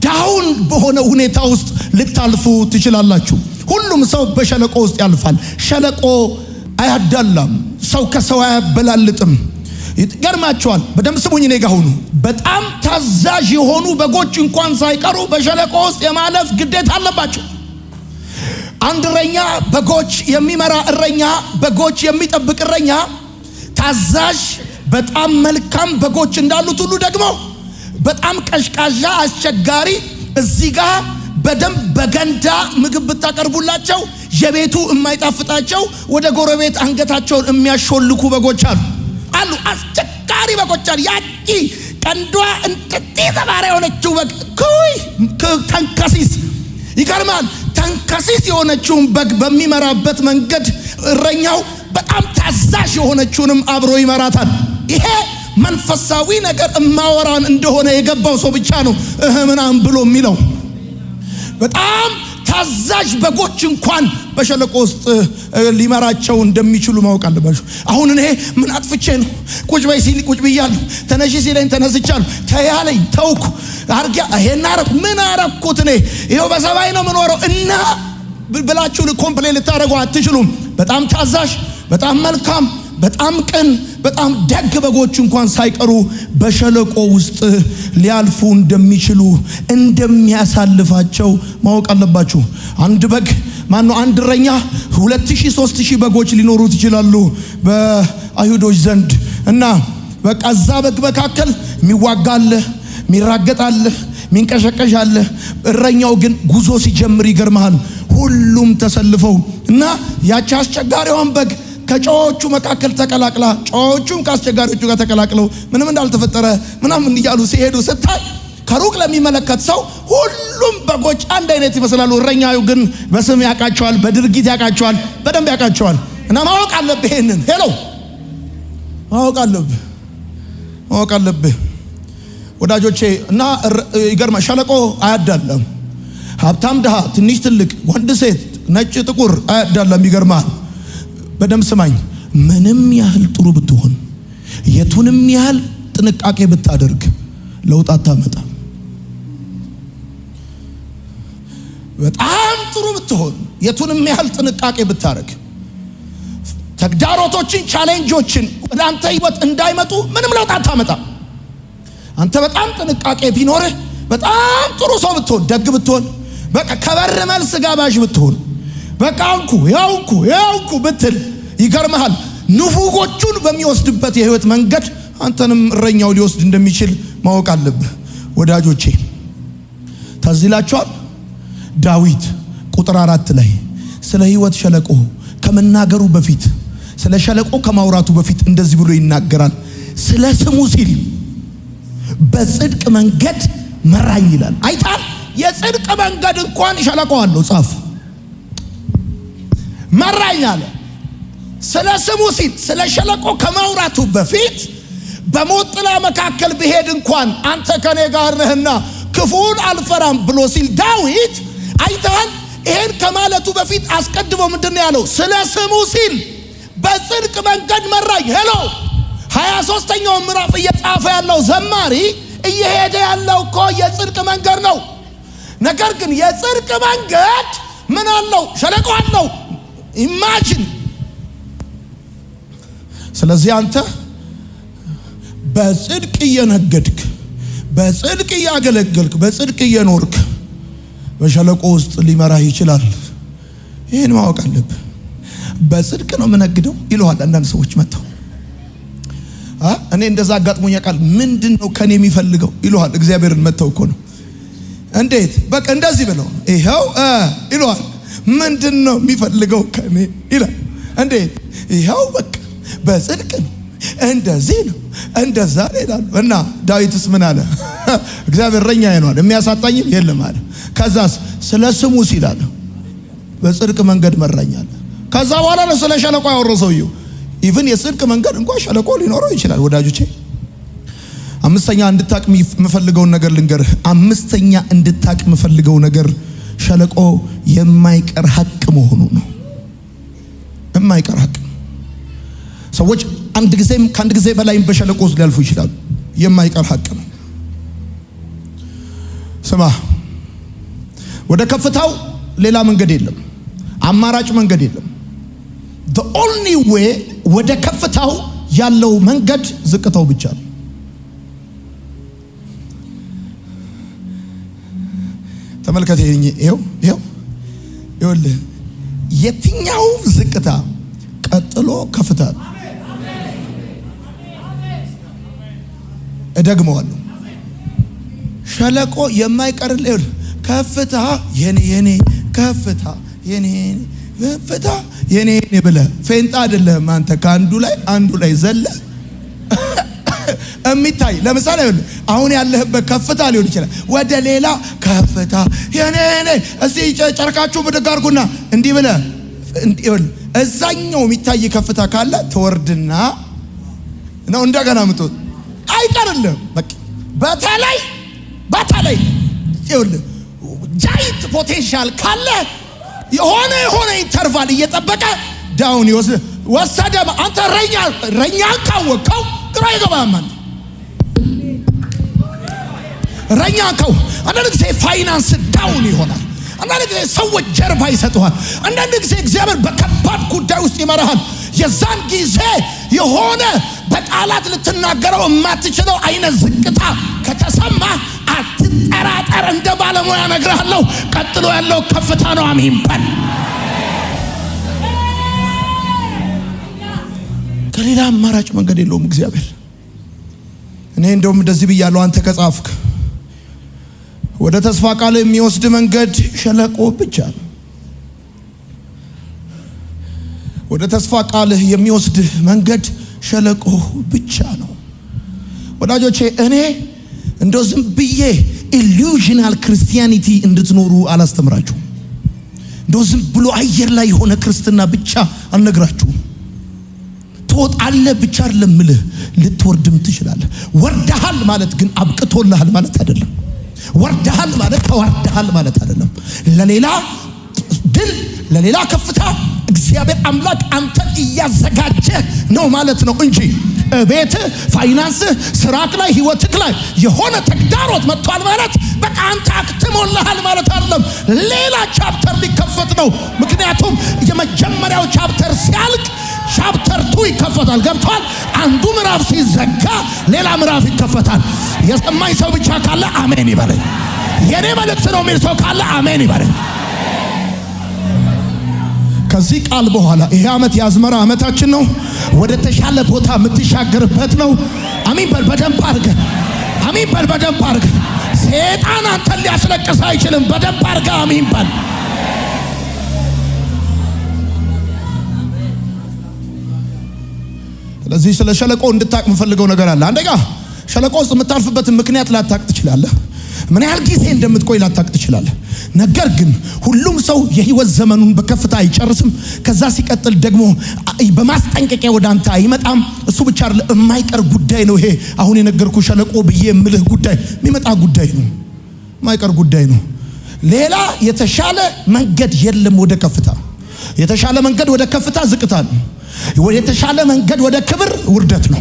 ዳውን በሆነ ሁኔታ ውስጥ ልታልፉ ትችላላችሁ። ሁሉም ሰው በሸለቆ ውስጥ ያልፋል። ሸለቆ አያዳላም። ሰው ከሰው አያበላልጥም። ይገርማችኋል። በደም ስሙኝ፣ እኔ ጋር ሁኑ። በጣም ታዛዥ የሆኑ በጎች እንኳን ሳይቀሩ በሸለቆ ውስጥ የማለፍ ግዴታ አለባቸው። አንድ እረኛ፣ በጎች የሚመራ እረኛ፣ በጎች የሚጠብቅ እረኛ፣ ታዛዥ፣ በጣም መልካም በጎች እንዳሉት ሁሉ ደግሞ በጣም ቀሽቃዣ፣ አስቸጋሪ፣ እዚህ ጋር በደንብ በገንዳ ምግብ ብታቀርቡላቸው የቤቱ የማይጣፍጣቸው ወደ ጎረቤት አንገታቸውን የሚያሾልኩ በጎች አሉ። አስቸጋሪ በጎች አሉ። ያቺ ቀንዷ እንጥጤ ተባረ የሆነችው በግ ተንከሲስ፣ ይገርማል። ተንከሲስ የሆነችውን በግ በሚመራበት መንገድ እረኛው በጣም ታዛዥ የሆነችውንም አብሮ ይመራታል። ይሄ መንፈሳዊ ነገር እማወራን እንደሆነ የገባው ሰው ብቻ ነው ምናምን ብሎ የሚለው። በጣም ታዛዥ በጎች እንኳን በሸለቆ ውስጥ ሊመራቸው እንደሚችሉ ማወቅ አለባችሁ። አሁን እኔ ምን አጥፍቼ ነው? ቁጭ በይ ሲል ቁጭ ብያለሁ፣ ተነሺ ሲለኝ ተነስቻለሁ፣ ተያለኝ ተውኩ፣ አርጊያ ይሄን አረኩ፣ ምን አረኩት? እኔ ይሄው በሰባይ ነው የምኖረው እና ብላችሁ ኮምፕሌን ልታደርጉ አትችሉም። በጣም ታዛዥ፣ በጣም መልካም፣ በጣም ቅን፣ በጣም ደግ በጎች እንኳን ሳይቀሩ በሸለቆ ውስጥ ሊያልፉ እንደሚችሉ እንደሚያሳልፋቸው ማወቅ አለባችሁ። አንድ በግ አንድ እረኛ 2000 3000 በጎች ሊኖሩት ይችላሉ በአይሁዶች ዘንድ። እና በቃ እዛ በግ መካከል የሚዋጋለ፣ የሚራገጣለ፣ የሚንቀሸቀሻለ። እረኛው ግን ጉዞ ሲጀምር ይገርማል፣ ሁሉም ተሰልፈው እና ያቺ አስቸጋሪዋን በግ ከጨዎቹ መካከል ተቀላቅላ፣ ጨዎቹም ከአስቸጋሪዎቹ ጋር ተቀላቅለው ምንም እንዳልተፈጠረ ምናምን እያሉ ሲሄዱ ስታይ ከሩቅ ለሚመለከት ሰው ሁሉም በጎች አንድ አይነት ይመስላሉ። እረኛው ግን በስም ያውቃቸዋል፣ በድርጊት ያውቃቸዋል፣ በደንብ ያውቃቸዋል። እና ማወቅ አለብህ፣ ይሄንን ሄሎ ማወቅ አለብህ ወዳጆቼ። እና ይገርማ ሸለቆ አያዳለም። ሀብታም ድሃ፣ ትንሽ ትልቅ፣ ወንድ ሴት፣ ነጭ ጥቁር አያዳለም። ይገርማል። በደም ስማኝ። ምንም ያህል ጥሩ ብትሆን፣ የቱንም ያህል ጥንቃቄ ብታደርግ ለውጥ አታመጣም። በጣም ጥሩ ብትሆን፣ የቱንም ያህል ጥንቃቄ ብታደርግ፣ ተግዳሮቶችን ቻሌንጆችን ወደ አንተ ህይወት እንዳይመጡ ምንም ለውጥ አታመጣም። አንተ በጣም ጥንቃቄ ቢኖርህ፣ በጣም ጥሩ ሰው ብትሆን፣ ደግ ብትሆን፣ በቃ ከበር መልስ ጋባዥ ብትሆን፣ በቃ ያውንኩ ብትል ይገርምሃል፣ ንፉጎቹን በሚወስድበት የህይወት መንገድ አንተንም እረኛው ሊወስድ እንደሚችል ማወቅ አለብህ ወዳጆቼ። ታዝላችኋል። ዳዊት ቁጥር 4 ላይ ስለ ህይወት ሸለቆ ከመናገሩ በፊት፣ ስለ ሸለቆ ከማውራቱ በፊት እንደዚህ ብሎ ይናገራል። ስለ ስሙ ሲል በጽድቅ መንገድ መራኝ ይላል። አይታል። የጽድቅ መንገድ እንኳን ሸለቆ አለው። ጻፍ። መራኝ አለ። ስለ ስሙ ሲል ስለ ሸለቆ ከማውራቱ በፊት በሞት ጥላ መካከል ብሄድ እንኳን አንተ ከኔ ጋር ነህና ክፉን አልፈራም ብሎ ሲል ዳዊት አይተሃል። ይሄን ከማለቱ በፊት አስቀድሞ ምንድነው ያለው? ስለ ስሙ ሲል በጽድቅ መንገድ መራኝ። ሄሎ 23ኛው ምዕራፍ እየጻፈ ያለው ዘማሪ እየሄደ ያለው እኮ የጽድቅ መንገድ ነው። ነገር ግን የጽድቅ መንገድ ምን አለው? ሸለቆ አለው። ኢማጂን። ስለዚህ አንተ በጽድቅ እየነገድክ፣ በጽድቅ እያገለገልክ፣ በጽድቅ እየኖርክ በሸለቆ ውስጥ ሊመራህ ይችላል። ይህን ማወቅ አለብህ። በጽድቅ ነው የምነግደው ይለዋል አንዳንድ ሰዎች መጥተው። እኔ እንደዛ አጋጥሞኛ ቃል ምንድነው ከኔ የሚፈልገው ይሏል። እግዚአብሔርን መተው እኮ ነው። እንዴት በቃ እንደዚህ ብለው ይሄው ይሏል። ምንድነው የሚፈልገው ከኔ ይላል። እንዴት ይሄው በቃ በጽድቅ ነው እንደዚህ ነው እንደዛ ይላል። እና ዳዊትስ ምን አለ? እግዚአብሔር እረኛዬ ነው የሚያሳጣኝም የለም አለ። ከዛስ ስለ ስሙ ሲል አለ በጽድቅ መንገድ መራኛል። ከዛ በኋላ ነው ስለ ሸለቆ ያወራው ሰውየው። ኢቭን የጽድቅ መንገድ እንኳን ሸለቆ ሊኖረው ይችላል ወዳጆቼ። አምስተኛ እንድታቅ የምፈልገው ነገር ልንገርህ። አምስተኛ እንድታቅ የምፈልገው ነገር ሸለቆ የማይቀር ሀቅ መሆኑ ነው። የማይቀር ሀቅ። ሰዎች ከአንድ ጊዜ በላይም በሸለቆ ውስጥ ሊያልፉ ይችላሉ። የማይቀር ሀቅ ነው። ስማ፣ ወደ ከፍታው ሌላ መንገድ የለም። አማራጭ መንገድ የለም። the only way ወደ ከፍታው ያለው መንገድ ዝቅታው ብቻ ነው። ተመልከት። ይሄው የትኛው ዝቅታ ቀጥሎ ከፍታ። እደግመዋለሁ። ሸለቆ የማይቀርል ከፍታ የኔ ከፍታ የኔ ከፍታ የኔ ብለህ ፌንጣ አይደለም አንተ ከአንዱ ላይ ዘለ የሚታይ። ለምሳሌ አሁን ያለህበት ከፍታ ሊሆን ይችላል። ወደ ሌላ ከፍታ የኔ እስቲ ጨርቃችሁ ብድግ አድርጉና እንዲህ ብለህ እዛኛው የሚታይ ከፍታ ካለ ተወርድና ነው እንደገና ምትወጥ አይቀርልም። በተለይ ጃይንት ፖቴንሻል ካለ የሆነ ኢንተርቫል እየጠበቀ ዳውን ወሰደ። አንተ ረኛን ካወቀው ግራ ይገባል። ረኛን ካው አንዳንድ ጊዜ ፋይናንስ ዳውን ይሆናል። አንዳንድ ጊዜ ሰዎች ጀርባ ይሰጡሃል። አንዳንድ ጊዜ እግዚአብሔር በከባድ ጉዳይ ውስጥ ይመራሃል። የዛን ጊዜ የሆነ በቃላት ልትናገረው የማትችለው አይነት ዝቅታ ከተሰማ አትጠራጠር። እንደ ባለሙያ እነግርሃለሁ፣ ቀጥሎ ያለው ከፍታ ነው። አሜን በል። ከሌላ አማራጭ መንገድ የለውም እግዚአብሔር። እኔ እንደውም እንደዚህ ብያለሁ፣ አንተ ከጻፍክ ወደ ተስፋ ቃል የሚወስድ መንገድ ሸለቆ ብቻ ነው። ወደ ተስፋ ቃል የሚወስድ መንገድ ሸለቆ ብቻ ነው። ወዳጆቼ እኔ እንደው ዝም ብዬ ኢሉዥናል ክርስቲያኒቲ እንድትኖሩ አላስተምራችሁም። እንደው ዝም ብሎ አየር ላይ የሆነ ክርስትና ብቻ አልነግራችሁም። ትወጣለህ ብቻ አይደለም ምልህ፣ ልትወርድም ትችላለህ። ወርደሃል ማለት ግን አብቅቶልሃል ማለት አይደለም። ወርደሃል ማለት ተዋርደሃል ማለት አይደለም። ለሌላ ድል፣ ለሌላ ከፍታ እግዚአብሔር አምላክ አንተን እያዘጋጀ ነው ማለት ነው እንጂ ቤት፣ ፋይናንስ፣ ስራክ ላይ፣ ህይወትክ ላይ የሆነ ተግዳሮት መጥቷል ማለት በቃ አንተ አክትሞልሃል ማለት አይደለም። ሌላ ቻፕተር ሊከፈት ነው። ምክንያቱም የመጀመሪያው ቻፕተር ሲያልቅ ቻፕተር 2 ይከፈታል። ገብቷል? አንዱ ምዕራፍ ሲዘጋ ሌላ ምዕራፍ ይከፈታል። የሰማኝ ሰው ብቻ ካለ አሜን ይበለኝ። የኔ መልእክት ነው የሚል ሰው ካለ አሜን ይበለኝ። ከዚህ ቃል በኋላ ይሄ ዓመት የአዝመራ ዓመታችን ነው። ወደ ተሻለ ቦታ የምትሻገርበት ነው። አሜን በል በደንብ አድርገህ። አሜን በል በደንብ አድርገህ። ሰይጣን አንተን ሊያስለቅስ አይችልም። በደንብ አድርገህ አሜን በል። ስለዚህ ስለ ሸለቆ እንድታቅ የምፈልገው ነገር አለ። አንደኛ ሸለቆ ውስጥ የምታልፍበትን ምክንያት ላታቅ ትችላለህ። ምን ያህል ጊዜ እንደምትቆይ ላታቅ ትችላለህ። ነገር ግን ሁሉም ሰው የህይወት ዘመኑን በከፍታ አይጨርስም። ከዛ ሲቀጥል ደግሞ በማስጠንቀቂያ ወደ አንተ አይመጣም። እሱ ብቻ አይደለም፣ የማይቀር ጉዳይ ነው። ይሄ አሁን የነገርኩ ሸለቆ ብዬ የምልህ ጉዳይ የሚመጣ ጉዳይ ነው። የማይቀር ጉዳይ ነው። ሌላ የተሻለ መንገድ የለም ወደ ከፍታ። የተሻለ መንገድ ወደ ከፍታ ዝቅታ ነው። የተሻለ መንገድ ወደ ክብር ውርደት ነው።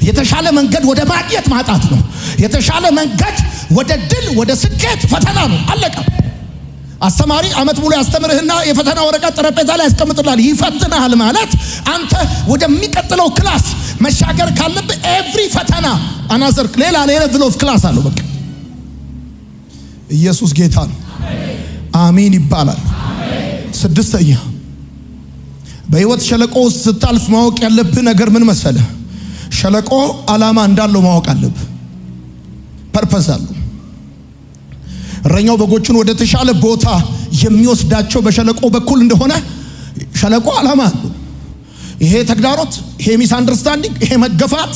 የተሻለ መንገድ ወደ ማግኘት ማጣት ነው። የተሻለ መንገድ ወደ ድል ወደ ስኬት ፈተና ነው። አለቀ። አስተማሪ ዓመት ሙሉ ያስተምርህና የፈተና ወረቀት ጠረጴዛ ላይ ያስቀምጥልሃል፣ ይፈትናል ማለት አንተ ወደሚቀጥለው ክላስ መሻገር ካለብህ ኤቭሪ ፈተና አናዘር ሌላ ሌቭል ኦፍ ክላስ አለው። በቃ ኢየሱስ ጌታ ነው። አሜን ይባላል። ስድስተኛ በህይወት ሸለቆ ውስጥ ስታልፍ ማወቅ ያለብህ ነገር ምን መሰለህ? ሸለቆ ዓላማ እንዳለው ማወቅ አለብህ። ፐርፐዝ አለው። እረኛው በጎቹን ወደ ተሻለ ቦታ የሚወስዳቸው በሸለቆ በኩል እንደሆነ ሸለቆ ዓላማ አለው። ይሄ ተግዳሮት፣ ይሄ ሚስ አንደርስታንዲንግ፣ ይሄ መገፋት፣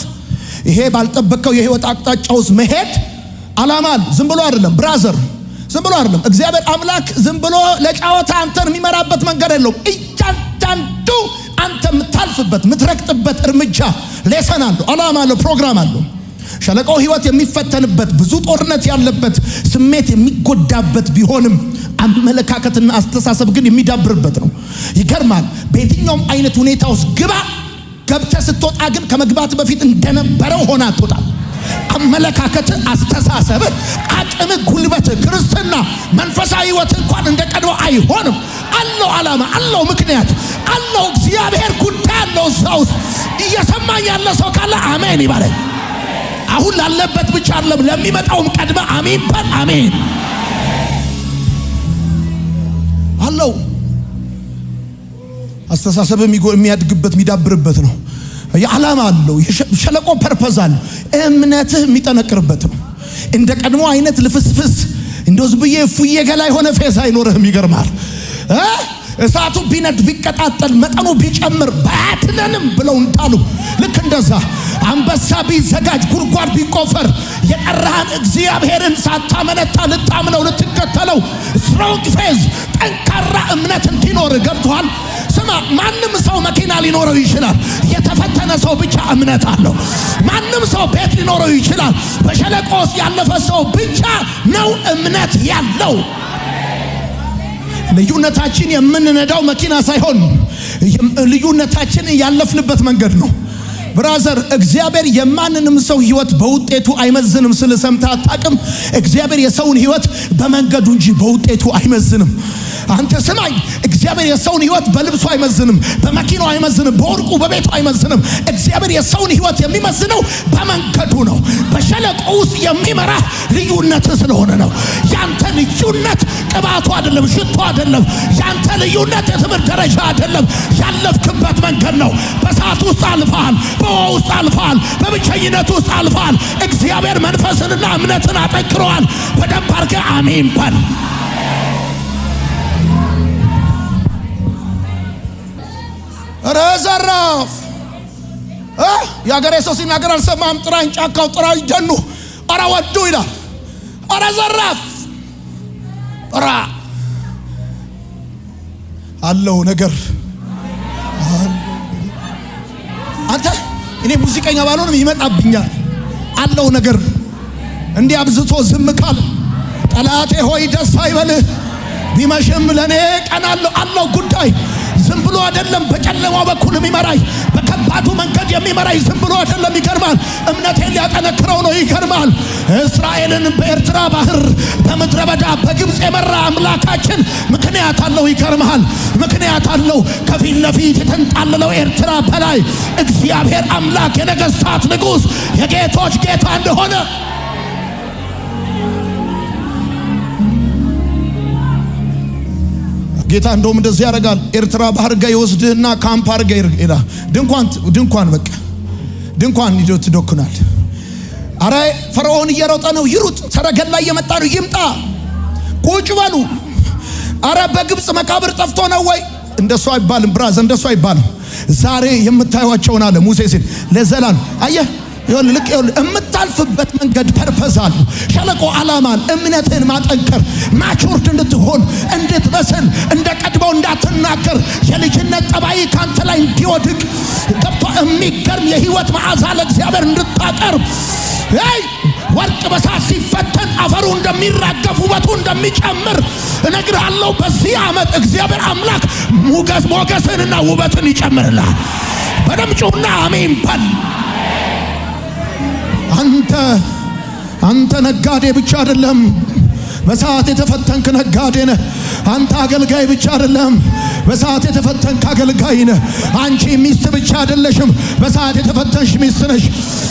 ይሄ ባልጠበቀው የህይወት አቅጣጫ ውስጥ መሄድ ዓላማ አለው። ዝም ብሎ አይደለም ብራዘር፣ ዝም ብሎ አይደለም። እግዚአብሔር አምላክ ዝም ብሎ ለጫወታ አንተን የሚመራበት መንገድ የለውም። እያንዳንዱ አንተ የምታልፍበት የምትረግጥበት እርምጃ ሌሰን አለው፣ ዓላማ አለው፣ ፕሮግራም አለው። ሸለቆው ህይወት የሚፈተንበት ብዙ ጦርነት ያለበት ስሜት የሚጎዳበት ቢሆንም አመለካከትና አስተሳሰብ ግን የሚዳብርበት ነው። ይገርማል። በየትኛውም አይነት ሁኔታ ውስጥ ግባ፣ ገብተህ ስትወጣ ግን ከመግባት በፊት እንደነበረው ሆነ አትወጣ። አመለካከት፣ አስተሳሰብ፣ አቅም፣ ጉልበት፣ ክርስትና መንፈሳዊ ህይወት እንኳን እንደቀድሞ አይሆንም። አለው ዓላማ፣ አለው ምክንያት፣ አለው እግዚአብሔር ጉዳይ አለው። እዛ ውስጥ እየሰማኝ ያለ ሰው ካለ አሜን ይባላል። አሁን ላለበት ብቻ አይደለም ለሚመጣውም ቀድመ አሜን በል። አሜን አለው። አስተሳሰብ የሚያድግበት የሚዳብርበት ነው። የዓላማ አለው። ሸለቆ ፐርፐዝ አለው። እምነትህ የሚጠነክርበት ነው። እንደ ቀድሞ አይነት ልፍስፍስ እንደው ዝብዬ ፉዬ ገላ የሆነ ፌዝ አይኖርህም። ይገርማል። እሳቱ ቢነድ ቢቀጣጠል መጠኑ ቢጨምር ባያትነንም ብለው እንዳሉ ልክ እንደዛ አንበሳ ቢዘጋጅ ጉድጓድ ቢቆፈር የጠራህን እግዚአብሔርን ሳታመነታ ልታምነው ልትከተለው ስትሮንግ ፌዝ ጠንካራ እምነት እንዲኖር ገብቷል። ስማ፣ ማንም ሰው መኪና ሊኖረው ይችላል። የተፈተነ ሰው ብቻ እምነት አለው። ማንም ሰው ቤት ሊኖረው ይችላል። በሸለቆ ውስጥ ያለፈ ሰው ብቻ ነው እምነት ያለው። ልዩነታችን የምንነዳው መኪና ሳይሆን ልዩነታችን ያለፍንበት መንገድ ነው። ብራዘር፣ እግዚአብሔር የማንንም ሰው ህይወት በውጤቱ አይመዝንም። ስለሰምተህ አታውቅም? እግዚአብሔር የሰውን ህይወት በመንገዱ እንጂ በውጤቱ አይመዝንም። አንተ ስማኝ፣ እግዚአብሔር የሰውን ህይወት በልብሱ አይመዝንም፣ በመኪናው አይመዝንም፣ በወርቁ በቤቱ አይመዝንም። እግዚአብሔር የሰውን ህይወት የሚመዝነው በመንገዱ ነው። በሸለቆ ውስጥ የሚመራ ልዩነት ስለሆነ ነው። ያንተ ልዩነት ቅባቱ አይደለም፣ ሽቶ አይደለም። ያንተ ልዩነት የትምህርት ደረጃ አይደለም፣ ያለፍክበት መንገድ ነው። በሰዓት ውስጥ አልፈሃል፣ በውሃ ውስጥ አልፈሃል፣ በብቸኝነት ውስጥ አልፈሃል። እግዚአብሔር መንፈስንና እምነትን አጠንክረዋል። በደንብ አድርገህ አሜን በል። ረዘራፍ የአገሬ ሰው ሲናገር አልሰማም። ጥራኝ ጫካው፣ ጥራኝ ደኑ፣ ኧረ ወዱ ይላል። ኧረ ዘራፍ ራ አለው ነገር። አንተ እኔ ሙዚቀኛ ባልሆንም ይመጣብኛል። አለው ነገር እንዲህ አብዝቶ ዝም ካል ጠላቴ ሆይ ደስ አይበልህ፣ ቢመሽም ለኔ ቀን አለው ጉዳይ። ዝም ብሎ አይደለም በጨለማው በኩል የሚመራኝ፣ በከባዱ መንገድ የሚመራኝ ዝም ብሎ አይደለም። ይገርማል። እምነቴን ሊያጠነክረው ነው። ይገርማል። እስራኤልን በኤርትራ ባህር በምድረ በዳ በግብፅ የመራ አምላካችን ምክንያት አለው። ይገርማል። ምክንያት አለው። ከፊት ለፊት የተንጣለለው ኤርትራ በላይ እግዚአብሔር አምላክ የነገስታት ንጉሥ የጌቶች ጌታ እንደሆነ ጌታ እንደውም እንደዚህ ያደርጋል። ኤርትራ ባህር ጋር ይወስድህና ካምፕ አድርገህ ይላል። ድንኳን በቃ ድንኳን ይዞ ትዶክናል። አረ ፈርዖን እየሮጠ ነው፣ ይሩጥ። ሰረገላ እየመጣ ነው፣ ይምጣ። ቁጭ በሉ። አረ በግብፅ መቃብር ጠፍቶ ነው ወይ? እንደሱ አይባልም ብራዘ፣ እንደሱ አይባልም። ዛሬ የምታዩዋቸውን አለ ሙሴ ሲል ለዘላለም አየህ። ልክ የምታልፍበት መንገድ ፐርፐዝ አለ። ሸለቆ ዓላማን እምነትን ማጠንከር፣ ማቹርድ እንድትሆን እንድትበስል፣ እንደ ቀድሞው እንዳትናገር፣ የልጅነት ጠባይ ካንተ ላይ እንዲወድቅ ገብቶ የሚገርም የህይወት መዓዛ ለእግዚአብሔር እንድታቀርብ። ወርቅ በሳት ሲፈተን አፈሩ እንደሚራገፍ ውበቱ እንደሚጨምር እነግርሃለሁ። በዚህ ዓመት እግዚአብሔር አምላክ ሞገስንና ውበትን ይጨምርልሃል። በደም ጩና አሜን በል። አንተ ነጋዴ ብቻ አይደለም፣ በሰዓት የተፈተንክ ነጋዴ ነህ። አንተ አገልጋይ ብቻ አይደለም፣ በሰዓት የተፈተንክ አገልጋይ ነህ። አንቺ ሚስት ብቻ አይደለሽም፣ በሰዓት የተፈተንሽ ሚስት ነሽ።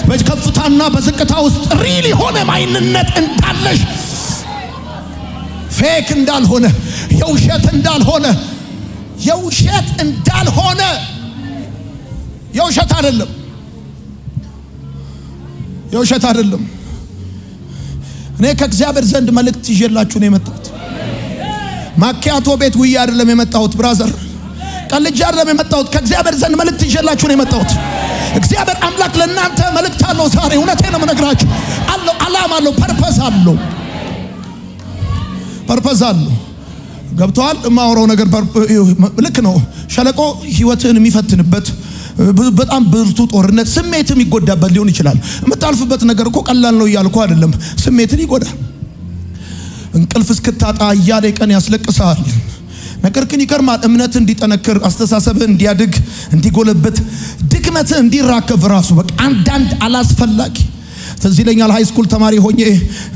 በከፍታና በዝቅታ ውስጥ ሪል የሆነ ማንነት እንዳለሽ፣ ፌክ እንዳልሆነ፣ የውሸት እንዳልሆነ የውሸት አይደለም። የውሸት አይደለም። እኔ ከእግዚአብሔር ዘንድ መልእክት ይዤላችሁ ነው የመጣሁት። ማኪያቶ ቤት ውዬ አይደለም የመጣሁት ብራዘር፣ ቀልጄ አይደለም የመጣሁት። ከእግዚአብሔር ዘንድ መልእክት ይዤላችሁ ነው የመጣሁት። እግዚአብሔር አምላክ ለእናንተ መልእክት አለው ዛሬ። እውነቴን ነው የምነግራችሁ። አለው፣ ዓላማ አለው፣ ፐርፐዝ አለው፣ ፐርፐዝ አለው። ገብቷል? የማወራው ነገር ልክ ነው። ሸለቆ ህይወትን የሚፈትንበት በጣም ብርቱ ጦርነት፣ ስሜትም ይጎዳበት ሊሆን ይችላል። የምታልፍበት ነገር እኮ ቀላል ነው እያልኩ አይደለም። ስሜትን ይጎዳል። እንቅልፍ እስክታጣ እያለ ቀን ያስለቅሳል። ነገር ግን ይገርማል። እምነት እንዲጠነክር፣ አስተሳሰብህ እንዲያድግ፣ እንዲጎለበት፣ ድክመትህ እንዲራከብ ራሱ በቃ አንዳንድ አላስፈላጊ ትዝ ይለኛል። ሃይ ስኩል ተማሪ ሆኜ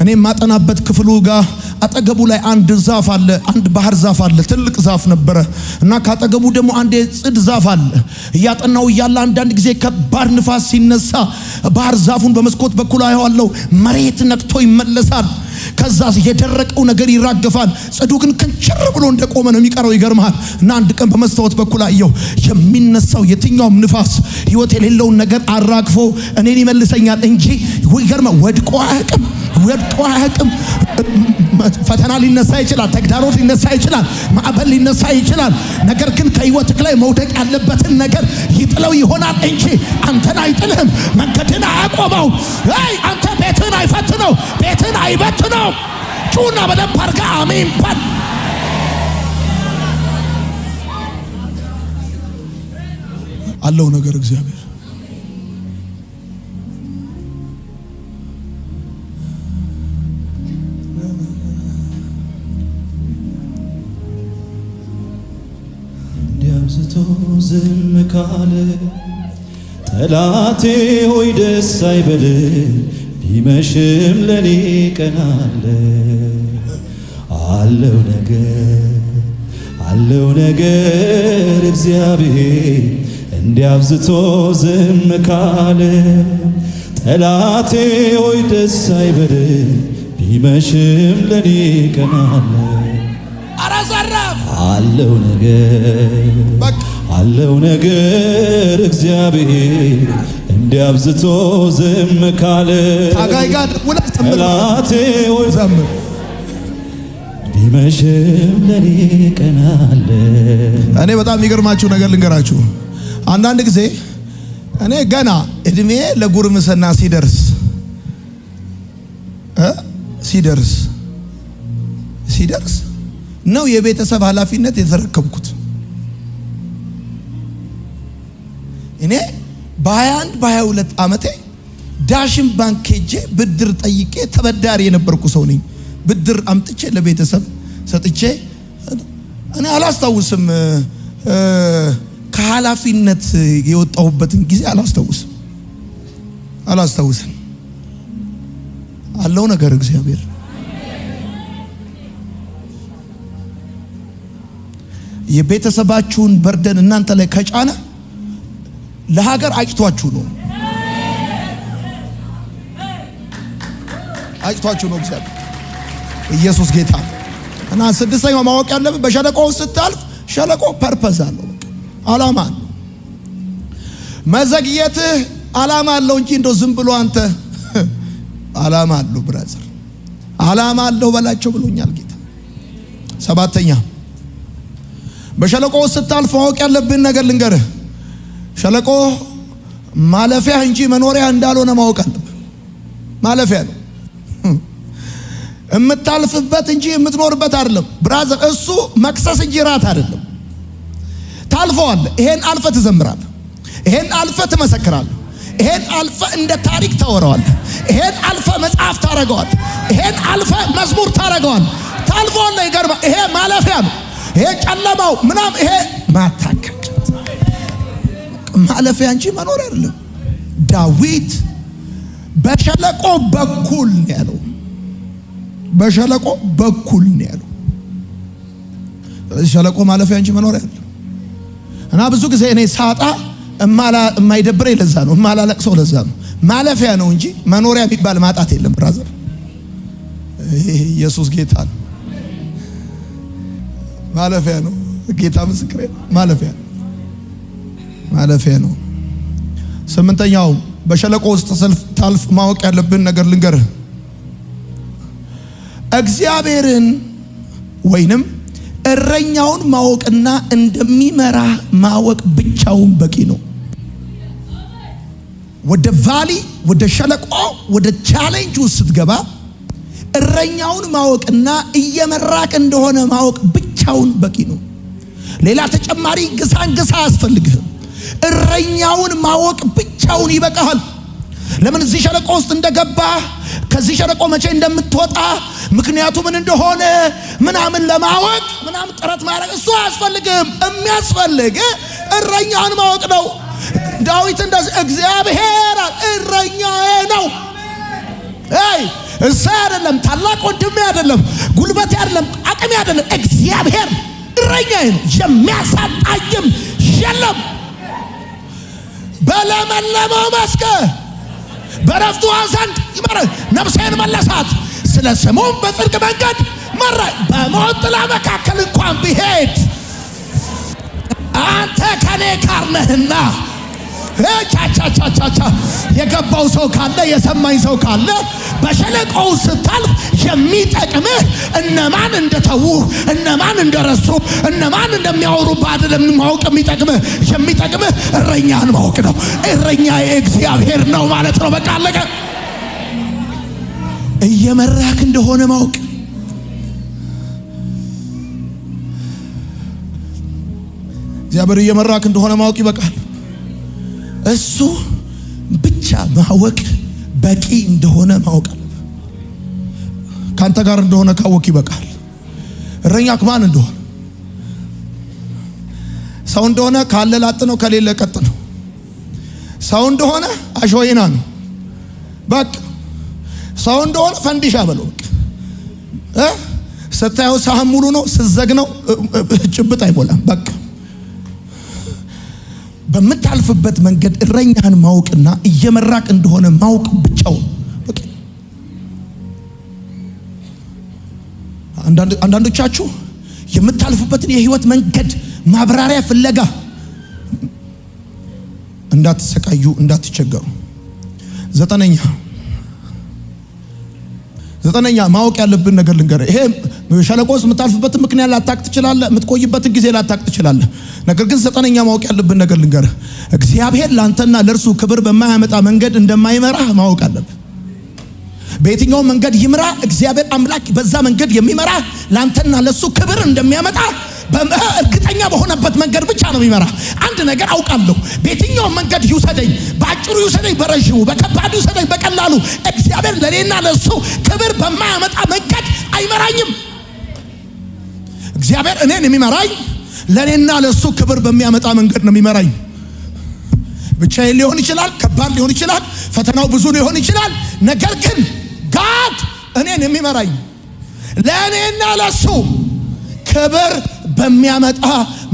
እኔ ማጠናበት ክፍሉ ጋር አጠገቡ ላይ አንድ ዛፍ አለ፣ አንድ ባህር ዛፍ አለ። ትልቅ ዛፍ ነበረ እና ካጠገቡ ደግሞ አንድ ጽድ ዛፍ አለ። እያጠናው እያለ አንዳንድ ጊዜ ከባድ ንፋስ ሲነሳ ባህር ዛፉን በመስኮት በኩል አየዋለሁ። መሬት ነክቶ ይመለሳል። ከዛ የደረቀው ነገር ይራገፋል። ጽዱ ግን ከንቸር ብሎ እንደቆመ ነው የሚቀረው። ይገርማል። እና አንድ ቀን በመስታወት በኩል አየው የሚነሳው የትኛውም ንፋስ ህይወት የሌለውን ነገር አራግፎ እኔን ይመልሰኛል እንጂ ይገርማል፣ ወድቆ አያውቅም። ወድቆ አያውቅም። ፈተና ሊነሳ ይችላል፣ ተግዳሮት ሊነሳ ይችላል፣ ማዕበል ሊነሳ ይችላል። ነገር ግን ከህይወትክ ላይ መውደቅ ያለበትን ነገር ይጥለው ይሆናል እንጂ አንተን አይጥልህም። መንገድን አያቆመው። አንተ ቤትን አይፈትነው፣ ቤትን አይበትነው። ጩና በደንብ አድርጋ አሜን በል። አለው ነገር እግዚአብሔር አንስቶ ዝም ካለ ጠላቴ ሆይ ደስ አይበል፣ ቢመሽም ለኔ ቀን አለ። አለው ነገር እግዚአብሔር እንዲያብዝቶ ዝም ካለ ጠላቴ ሆይ ደስ አይበል፣ ቢመሽም ለኔ ቀን አለ። አለው ነገር እግዚአብሔር እንዲያብዝቶ ዝም ካለ ጠላቴ ሆይ ቢመሽም ለኔ ቀን አለ። እኔ በጣም የሚገርማችሁ ነገር ልንገራችሁ። አንዳንድ ጊዜ እኔ ገና እድሜ ለጉርምስና ሲደርስ ነው የቤተሰብ ኃላፊነት የተረከብኩት። እኔ በ21 በ22 ዓመቴ ዳሽን ባንክ ሄጄ ብድር ጠይቄ ተበዳሪ የነበርኩ ሰው ነኝ። ብድር አምጥቼ ለቤተሰብ ሰጥቼ እኔ አላስታውስም። ከኃላፊነት የወጣሁበትን ጊዜ አላስታውስም። አለው ነገር እግዚአብሔር የቤተሰባችሁን በርደን እናንተ ላይ ከጫነ ለሀገር አጭቷችሁ ነው። እግዚአብሔር ኢየሱስ ጌታ እና ስድስተኛው ማወቅ ያለብን በሸለቆ ውስጥ ስታልፍ ሸለቆ ፐርፐዝ አለው፣ ዓላማ አለው። መዘግየትህ ዓላማ አለው እንጂ እንደው ዝም ብሎ አንተ ዓላማ አለው። ብራዘር ዓላማ አለው በላቸው ብሎኛል ጌታ። ሰባተኛ በሸለቆ ውስጥ ስታልፍ ማወቅ ያለብን ነገር ልንገርህ። ሸለቆ ማለፊያ እንጂ መኖሪያ እንዳልሆነ ማወቅ አለብህ። ማለፊያ ነው፣ የምታልፍበት እንጂ የምትኖርበት አይደለም። ብራዘር እሱ መክሰስ እንጂ ራት አይደለም። ታልፈዋለህ። ይሄን አልፈ ትዘምራለህ፣ ይሄን አልፈ ትመሰክራለህ፣ ይሄን አልፈ እንደ ታሪክ ታወራዋለህ፣ ይሄን አልፈ መጽሐፍ ታረጋዋለህ፣ ይሄን አልፈ መዝሙር ታረጋዋለህ። ታልፈዋለህ። ይገርማ። ይሄ ማለፊያ ነው። ይሄ ጨለማው ምናም ይሄ ማታከክ ማለፊያ እንጂ መኖር አይደለም። ዳዊት በሸለቆ በኩል ነው ያለው። በሸለቆ በኩል ነው ያለው። ሸለቆ ማለፊያ እንጂ መኖር አይደለም። እና ብዙ ጊዜ እኔ ሳጣ የማይደብረኝ ለዛ ነው፣ የማላለቅሰው ለዛ ነው። ማለፊያ ነው እንጂ መኖሪያ የሚባል ማጣት የለም። ብራዘር ኢየሱስ ጌታ ነው። ማለፊያ ነው። ጌታ ምስክሬ፣ ማለፊያ ነው። ስምንተኛው በሸለቆ ውስጥ ታልፍ ማወቅ ያለብን ነገር ልንገርህ። እግዚአብሔርን ወይንም እረኛውን ማወቅና እንደሚመራ ማወቅ ብቻውን በቂ ነው። ወደ ቫሊ፣ ወደ ሸለቆ፣ ወደ ቻሌንጅ ውስጥ ስትገባ እረኛውን ማወቅና እየመራቅ እንደሆነ ማወቅ ብቻውን በቂ ነው። ሌላ ተጨማሪ ግሳንግሳ አያስፈልግህም። እረኛውን ማወቅ ብቻውን ይበቃል። ለምን እዚህ ሸለቆ ውስጥ እንደገባ፣ ከዚህ ሸለቆ መቼ እንደምትወጣ፣ ምክንያቱ ምን እንደሆነ ምናምን ለማወቅ ምናምን ጥረት ማድረግ እሱ አያስፈልግም። የሚያስፈልግ እረኛውን ማወቅ ነው። ዳዊት እንደዚህ እግዚአብሔር እረኛዬ ነው። እሳ አይደለም፣ ታላቅ ወንድሜ አይደለም፣ ጉልበቴ አይደለም፣ አቅሜ አይደለም፣ እግዚአብሔር እረኛዬ ነው፣ የሚያሳጣኝም የለም። በለመለመው መስክ በረፍቱ ዘንድ ይመራል። ነፍሴን መለሳት፣ ስለ ስሙም በጽድቅ መንገድ መራኝ። በሞት ጥላ መካከል እንኳን ብሄድ አንተ ከኔ ጋር ነህና። ቻቻቻቻቻ የገባው ሰው ካለ የሰማኝ ሰው ካለ በሸለቆው ስታልፍ የሚጠቅምህ እነማን እንደተውህ፣ እነማን እንደረሱ፣ እነማን እንደሚያወሩብህ አይደለም ማወቅ የሚጠቅምህ እረኛን ማወቅ ነው። እረኛ እግዚአብሔር ነው ማለት ነው። በቃ አለቀ። እየመራክ እንደሆነ ማወቅ። እግዚአብሔር እየመራክ እንደሆነ ማወቅ ይበቃል። እሱ ብቻ ማወቅ በቂ እንደሆነ ማወቅ አለ። ካንተ ጋር እንደሆነ ካወቅ ይበቃል። እረኛክ ማን እንደሆነ ሰው እንደሆነ ካለ ላጥ ነው፣ ከሌለ ቀጥ ነው። ሰው እንደሆነ አሾይና ነው በቃ። ሰው እንደሆነ ፈንዲሻ በለው በቃ። ስታየው ሳህን ሙሉ ነው፣ ስትዘግነው ጭብጥ አይሞላም በቃ። በምታልፍበት መንገድ እረኛህን ማወቅና እየመራቅ እንደሆነ ማወቅ ብቻው በቂ። አንዳንዶቻችሁ የምታልፉበትን የህይወት መንገድ ማብራሪያ ፍለጋ እንዳትሰቃዩ፣ እንዳትቸገሩ። ዘጠነኛ ማወቅ ያለብን ነገር ልንገርህ። ይሄ ሸለቆስ የምታልፍበትን ምክንያት ላታቅ ትችላለህ፣ የምትቆይበትን ጊዜ ላታቅ ትችላለህ። ነገር ግን ዘጠነኛ ማወቅ ያለብን ነገር ልንገርህ። እግዚአብሔር ላንተና ለእርሱ ክብር በማያመጣ መንገድ እንደማይመራ ማወቅ አለብህ። በየትኛው መንገድ ይምራ እግዚአብሔር አምላክ በዛ መንገድ የሚመራ ላንተና ለሱ ክብር እንደሚያመጣ እርግጠኛ በሆነበት መንገድ ብቻ ነው የሚመራ። አንድ ነገር አውቃለሁ፣ በየትኛው መንገድ ይውሰደኝ፣ በአጭሩ ይውሰደኝ፣ በረዥሙ፣ በከባዱ ይውሰደኝ፣ በቀላሉ እግዚአብሔር ለኔና ለሱ ክብር በማያመጣ መንገድ አይመራኝም። እግዚአብሔር እኔን የሚመራኝ ለኔና ለሱ ክብር በሚያመጣ መንገድ ነው የሚመራኝ። ብቻዬን ሊሆን ይችላል፣ ከባድ ሊሆን ይችላል፣ ፈተናው ብዙ ሊሆን ይችላል። ነገር ግን ጋድ እኔን የሚመራኝ ለኔና ለሱ ክብር በሚያመጣ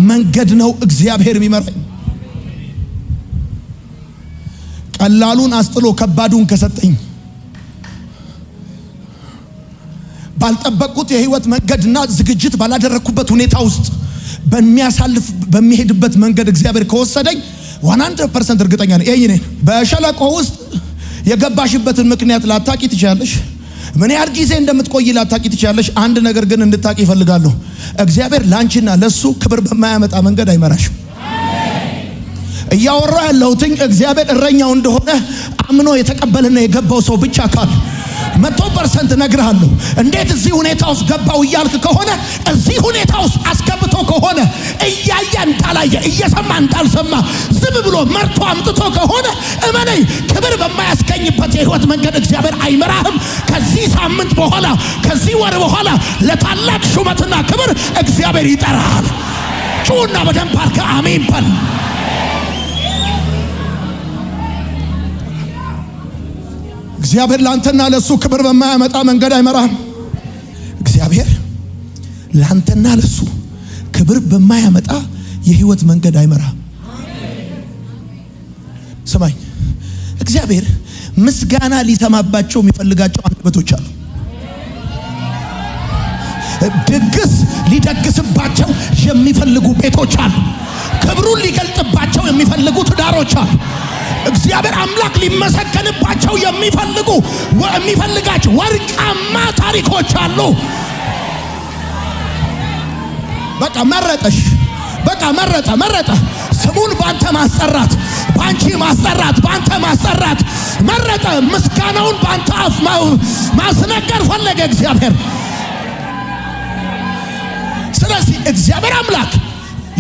መንገድ ነው እግዚአብሔር የሚመራኝ። ቀላሉን አስጥሎ ከባዱን ከሰጠኝ፣ ባልጠበቅኩት የህይወት መንገድና ዝግጅት ባላደረኩበት ሁኔታ ውስጥ በሚሄድበት መንገድ እግዚአብሔር ከወሰደኝ 100% እርግጠኛ ነኝ። ይሄ ነኝ። በሸለቆ ውስጥ የገባሽበትን ምክንያት ላታቂ ትችላለሽ። ምን ያህል ጊዜ እንደምትቆይ ላታቂ ትችላለሽ። አንድ ነገር ግን እንድታቂ ይፈልጋለሁ። እግዚአብሔር ላንቺና ለሱ ክብር በማያመጣ መንገድ አይመራሽም። እያወራ ያለሁትኝ እግዚአብሔር እረኛው እንደሆነ አምኖ የተቀበለና የገባው ሰው ብቻ ካል 100% ነግርሃለሁ። እንዴት እዚህ ሁኔታ ውስጥ ገባው እያልክ ከሆነ እዚህ ሁኔታ ውስጥ አስገብቶ ከሆነ እያየ እንዳላየ እየሰማ እንዳልሰማ ዝም ብሎ መርቶ አምጥቶ ከሆነ እመነኝ፣ ክብር በማያስገኝበት የህይወት መንገድ እግዚአብሔር አይመራህም። ከዚህ ሳምንት በኋላ ከዚህ ወር በኋላ ለታላቅ ሹመትና ክብር እግዚአብሔር ይጠራሃል። ጩና በደንብ አድርገህ አሜን በል። እግዚአብሔር ላንተና ለሱ ክብር በማያመጣ መንገድ አይመራህም። እግዚአብሔር ላንተና ለሱ ክብር በማያመጣ የህይወት መንገድ አይመራህም። ስማኝ፣ እግዚአብሔር ምስጋና ሊሰማባቸው የሚፈልጋቸው አንደበቶች አሉ። ድግስ ሊደግስባቸው የሚፈልጉ ቤቶች አሉ። ክብሩን ሊገልጥባቸው የሚፈልጉ ትዳሮች አሉ። እግዚአብሔር እግዚአብሔር አምላክ ሊመሰገንባቸው የሚፈልጋቸው ወርቃማ ታሪኮች አሉ። በቃ መረጠሽ፣ በቃ መረጠ። ስሙን ባንተ ማስጠራት፣ ባንቺ ማስጠራት፣ ባንተ ማስጠራት መረጠ። ምስጋናውን ባንተ አፍ ማስነገር ፈለገ እግዚአብሔር። ስለዚህ እግዚአብሔር አምላክ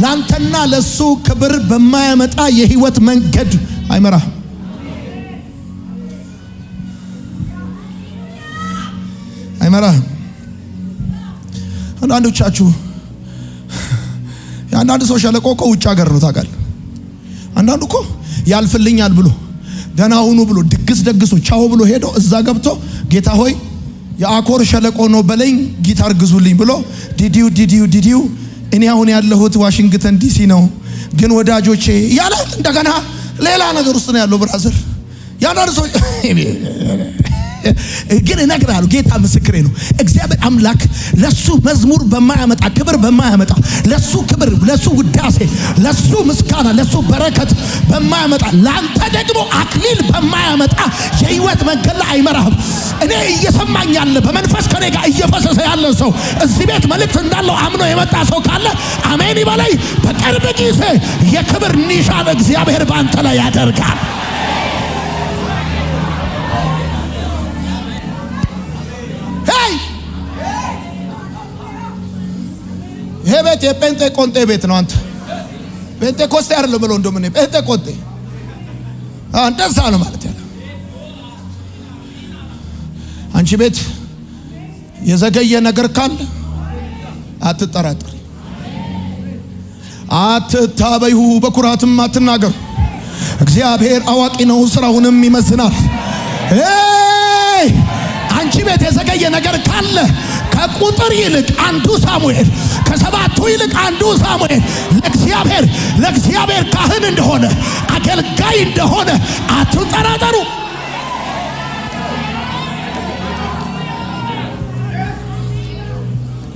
ላንተና ለሱ ክብር በማያመጣ የህይወት መንገድ አይመራህም። አንዳንዶቻችሁ የአንዳንድ ሰው ሸለቆ እኮ ውጭ ሀገር ነው ታውቃለህ። አንዳንዱ እኮ ያልፍልኛል ብሎ ደህና ሁኑ ብሎ ድግስ ደግሶ ቻው ብሎ ሄዶ እዛ ገብቶ ጌታ ሆይ የአኮር ሸለቆ ነው በለኝ ጊታር ግዙልኝ ብሎ ዲዲው እኔ አሁን ያለሁት ዋሽንግተን ዲሲ ነው ግን ወዳጆቼ ያለ እንደገና ሌላ ነገር ውስጥ ነው ያለው ብራዘር። ያንዳንድ ሰው ግን እነግራለሁ፣ ጌታ ምስክሬ ነው። እግዚአብሔር አምላክ ለሱ መዝሙር በማያመጣ ክብር በማያመጣ ለሱ ክብር፣ ለሱ ውዳሴ፣ ለሱ ምስጋና፣ ለሱ በረከት በማያመጣ ላንተ ደግሞ አክሊል በማያመጣ የህይወት መንገድ ላይ አይመራህም። እኔ እየሰማኝ ያለ በመንፈስ ከኔ ጋር እየፈሰሰ ያለ ሰው እዚህ ቤት መልእክት እንዳለው አምኖ የመጣ ሰው ካለ አሜን ይበለኝ። በቅርብ ጊዜ የክብር ኒሻን እግዚአብሔር ባንተ ላይ ያደርጋል። ይሄ ቤት የጴንጤቆንጤ ቤት ነው። አንተ ጴንጤኮስቴ አይደለም ብሎ እንደምን ጴንጤቆንጤ እንደዛ ነው ማለት ያለ። አንቺ ቤት የዘገየ ነገር ካለ አትጠራጠሪ፣ አትታበዩ፣ በኩራትም አትናገሩ። እግዚአብሔር አዋቂ ነው፣ ስራውንም ይመዝናል። አንቺ ቤት የዘገየ ነገር ካለ ከቁጥር ይልቅ አንዱ ሳሙኤል፣ ከሰባቱ ይልቅ አንዱ ሳሙኤል ለእግዚአብሔር ካህን እንደሆነ አገልጋይ እንደሆነ አትጠራጠሩ።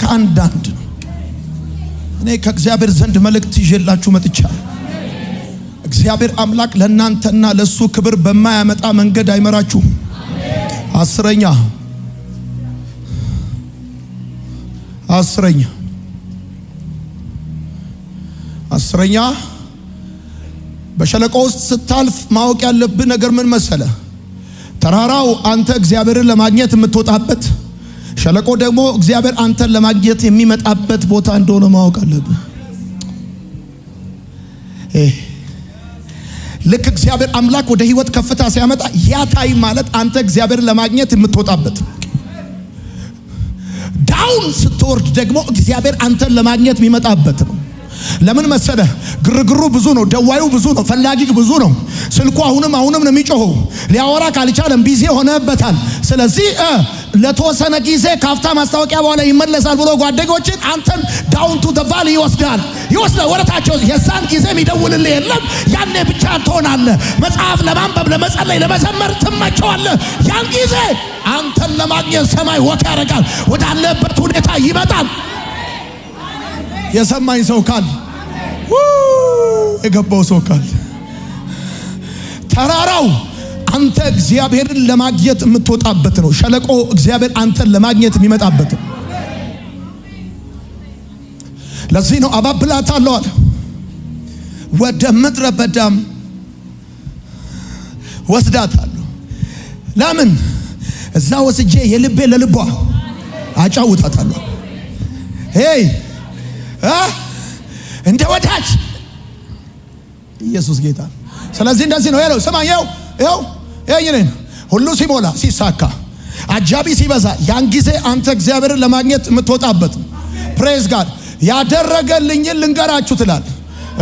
ከአንዳንድ ነው። እኔ ከእግዚአብሔር ዘንድ መልእክት ይዤላችሁ መጥቻለሁ። እግዚአብሔር አምላክ ለእናንተና ለሱ ክብር በማያመጣ መንገድ አይመራችሁም። አስረኛ በሸለቆ ውስጥ ስታልፍ ማወቅ ያለብህ ነገር ምን መሰለ? ተራራው አንተ እግዚአብሔርን ለማግኘት የምትወጣበት፣ ሸለቆ ደግሞ እግዚአብሔር አንተን ለማግኘት የሚመጣበት ቦታ እንደሆነ ማወቅ አለብህ። ልክ እግዚአብሔር አምላክ ወደ ህይወት ከፍታ ሲያመጣ ያታይ ማለት አንተ እግዚአብሔርን ለማግኘት የምትወጣበት፣ ዳውን ስትወርድ ደግሞ እግዚአብሔር አንተን ለማግኘት የሚመጣበት ነው። ለምን መሰለ? ግርግሩ ብዙ ነው፣ ደዋዩ ብዙ ነው፣ ፈላጊ ብዙ ነው። ስልኩ አሁንም ነው የሚጮኸው። ሊያወራ ካልቻለም ቢዚ ሆነበታል። ስለዚህ ለተወሰነ ጊዜ ካፍታ ማስታወቂያ በኋላ ይመለሳል ብሎ ጓደኞችን አንተን ዳውን ቱ ዘ ቫሊ ይወስዳል ወረታቸው። የዛን ጊዜ የሚደውልልህ የለም። ያኔ ብቻ ትሆናለህ። መጽሐፍ ለማንበብ፣ ለመጸለይ፣ ለመዘመር ትመቸዋለህ። ያን ጊዜ አንተን ለማግኘት ሰማይ ወክ ያደርጋል፣ ወዳለበት ሁኔታ ይመጣል። የሰማኝ ሰው ካል የገባው ሰው ካል ተራራው አንተ እግዚአብሔርን ለማግኘት የምትወጣበት ነው። ሸለቆ እግዚአብሔር አንተን ለማግኘት የሚመጣበት ነው። ለዚህ ነው አባብላታለሁ አለ፣ ወደ ምድረ በዳም ወስዳታለሁ። ለምን? እዛ ወስጄ የልቤ ለልቧ አጫውታታለሁ። እንደ ወዳጅ ኢየሱስ ጌታ። ስለዚህ እንደዚህ ነው ያለው። ስማ፣ ይሄን ሁሉ ሲሞላ ሲሳካ አጃቢ ሲበዛ ያን ጊዜ አንተ እግዚአብሔርን ለማግኘት የምትወጣበት ፕሬዝ ጋድ ያደረገልኝን ልንገራችሁ ትላል።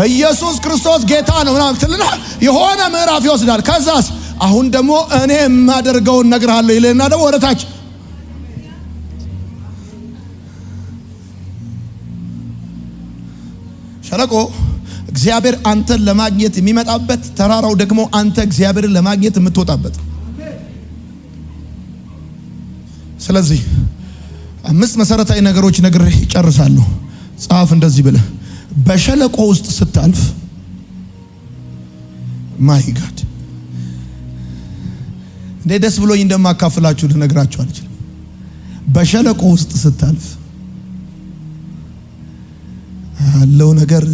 ኢየሱስ ክርስቶስ ጌታ ነው ምናምን ትልና የሆነ ምዕራፍ ይወስዳል። ከዛስ አሁን ደግሞ እኔ የማደርገውን እነግርሃለሁ ይልና ደግሞ ወደታች ሸለቆ እግዚአብሔር አንተን ለማግኘት የሚመጣበት፣ ተራራው ደግሞ አንተ እግዚአብሔርን ለማግኘት የምትወጣበት። ስለዚህ 5 መሰረታዊ ነገሮች ነግሬህ ይጨርሳለሁ። ጻፍ እንደዚህ ብለህ በሸለቆ ውስጥ ስታልፍ ማይ ጋድ እንዴ ደስ ብሎኝ እንደማካፍላችሁ ልነግራችሁ አልችልም። በሸለቆ ውስጥ ስታልፍ አለው ነገር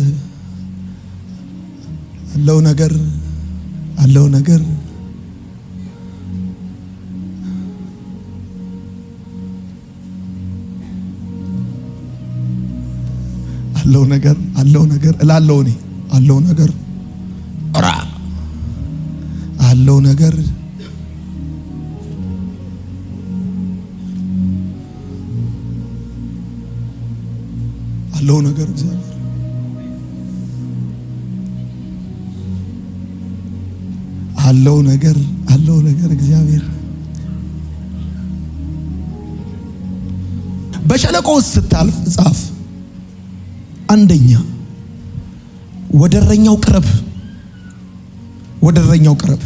እላለሁ እኔ አለው ነገር እግዚአብሔር አለው ነገር እግዚአብሔር በሸለቆ ውስጥ ስታልፍ ጻፍ። አንደኛ ወደረኛው ቅረብ።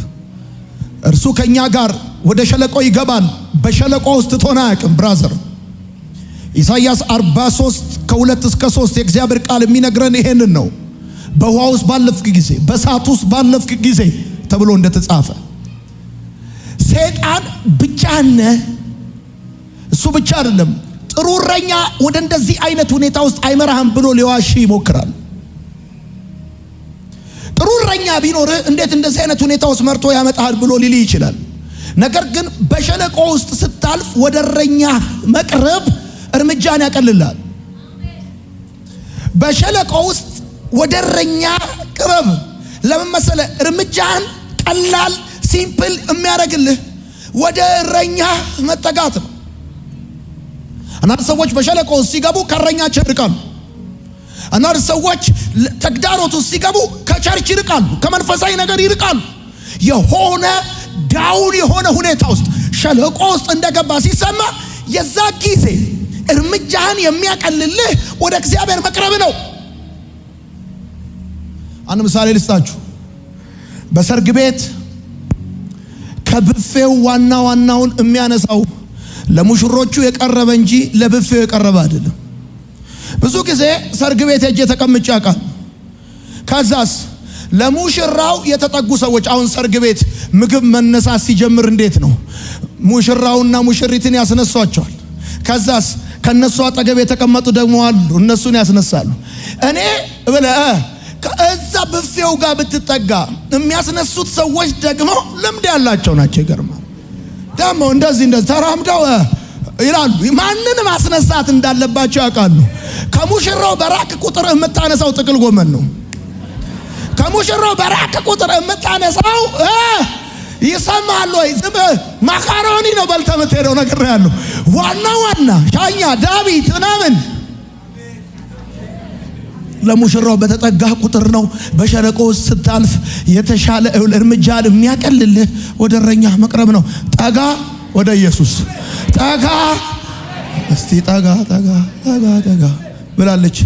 እርሱ ከኛ ጋር ወደ ሸለቆ ይገባል፣ በሸለቆ ውስጥ ትቶን አያውቅም። ብራዘር ኢሳይያስ 43 ከ2 እስከ 3 የእግዚአብሔር ቃል የሚነግረን ይሄንን ነው። በውሃ ውስጥ ባለፍክ ጊዜ፣ በእሳት ውስጥ ባለፍክ ጊዜ ተብሎ እንደተጻፈ ሰይጣን ብቻህን ነህ። እሱ ብቻ አይደለም፣ ጥሩ እረኛ ወደ እንደዚህ አይነት ሁኔታ ውስጥ አይመራህም ብሎ ሊዋሽ ይሞክራል። ጥሩ እረኛ ቢኖርህ እንዴት እንደዚህ አይነት ሁኔታ ውስጥ መርቶ ያመጣሃል ብሎ ሊል ይችላል። ነገር ግን በሸለቆ ውስጥ ስታልፍ ወደ እረኛ መቅረብ እርምጃን ያቀልላል። በሸለቆ ውስጥ ወደ እረኛ ቅረብ። ለምን መሰለህ? እርምጃን ቀላል ሲምፕል የሚያደርግልህ ወደ እረኛ መጠጋት ነው። አንዳንድ ሰዎች በሸለቆ ውስጥ ሲገቡ ከእረኛቸው ይርቃሉ። አንዳንድ ሰዎች ተግዳሮት ውስጥ ሲገቡ ከቸርች ይርቃሉ፣ ከመንፈሳዊ ነገር ይርቃሉ። የሆነ ዳውን የሆነ ሁኔታ ውስጥ ሸለቆ ውስጥ እንደገባ ሲሰማ የዛ ጊዜ እርምጃህን የሚያቀልልህ ወደ እግዚአብሔር መቅረብ ነው። አንድ ምሳሌ ልስጣችሁ። በሰርግ ቤት ከብፌው ዋናውን የሚያነሳው ለሙሽሮቹ የቀረበ እንጂ ለብፌው የቀረበ አይደለም። ብዙ ጊዜ ሰርግ ቤት ሄጄ ተቀምጬ አውቃለሁ። ከዛስ ለሙሽራው የተጠጉ ሰዎች አሁን ሰርግ ቤት ምግብ መነሳት ሲጀምር እንዴት ነው? ሙሽራውና ሙሽሪትን ያስነሷቸዋል። ከዛስ ከነሱ አጠገብ የተቀመጡ ደግሞ አሉ፣ እነሱን ያስነሳሉ። እኔ ከዛ ብፌው ጋር ብትጠጋ የሚያስነሱት ሰዎች ደግሞ ልምድ ያላቸው ናቸው። ይገርማል። ደግሞ እንደዚህ ተራምደው ይላሉ። ማንንም ማስነሳት እንዳለባቸው ያውቃሉ። ከሙሽራው በራክ ቁጥር የምታነሳው ጥቅል ጎመን ነው። ከሙሽራው በራክ ቁጥር የምታነሳው ይሰማል ወይ? ዝም ማካሮኒ ነው በልተህ የምትሄደው ነገር ያለው ዋና ሻኛ ዳዊት ምናምን ለሙሽራው በተጠጋ ቁጥር ነው። በሸለቆ ውስጥ ስታልፍ የተሻለ እርምጃን የሚያቀልልህ ወደ እረኛ መቅረብ ነው። ጠጋ ወደ ኢየሱስ ጠጋ። እስቲ ጠጋ ብላለች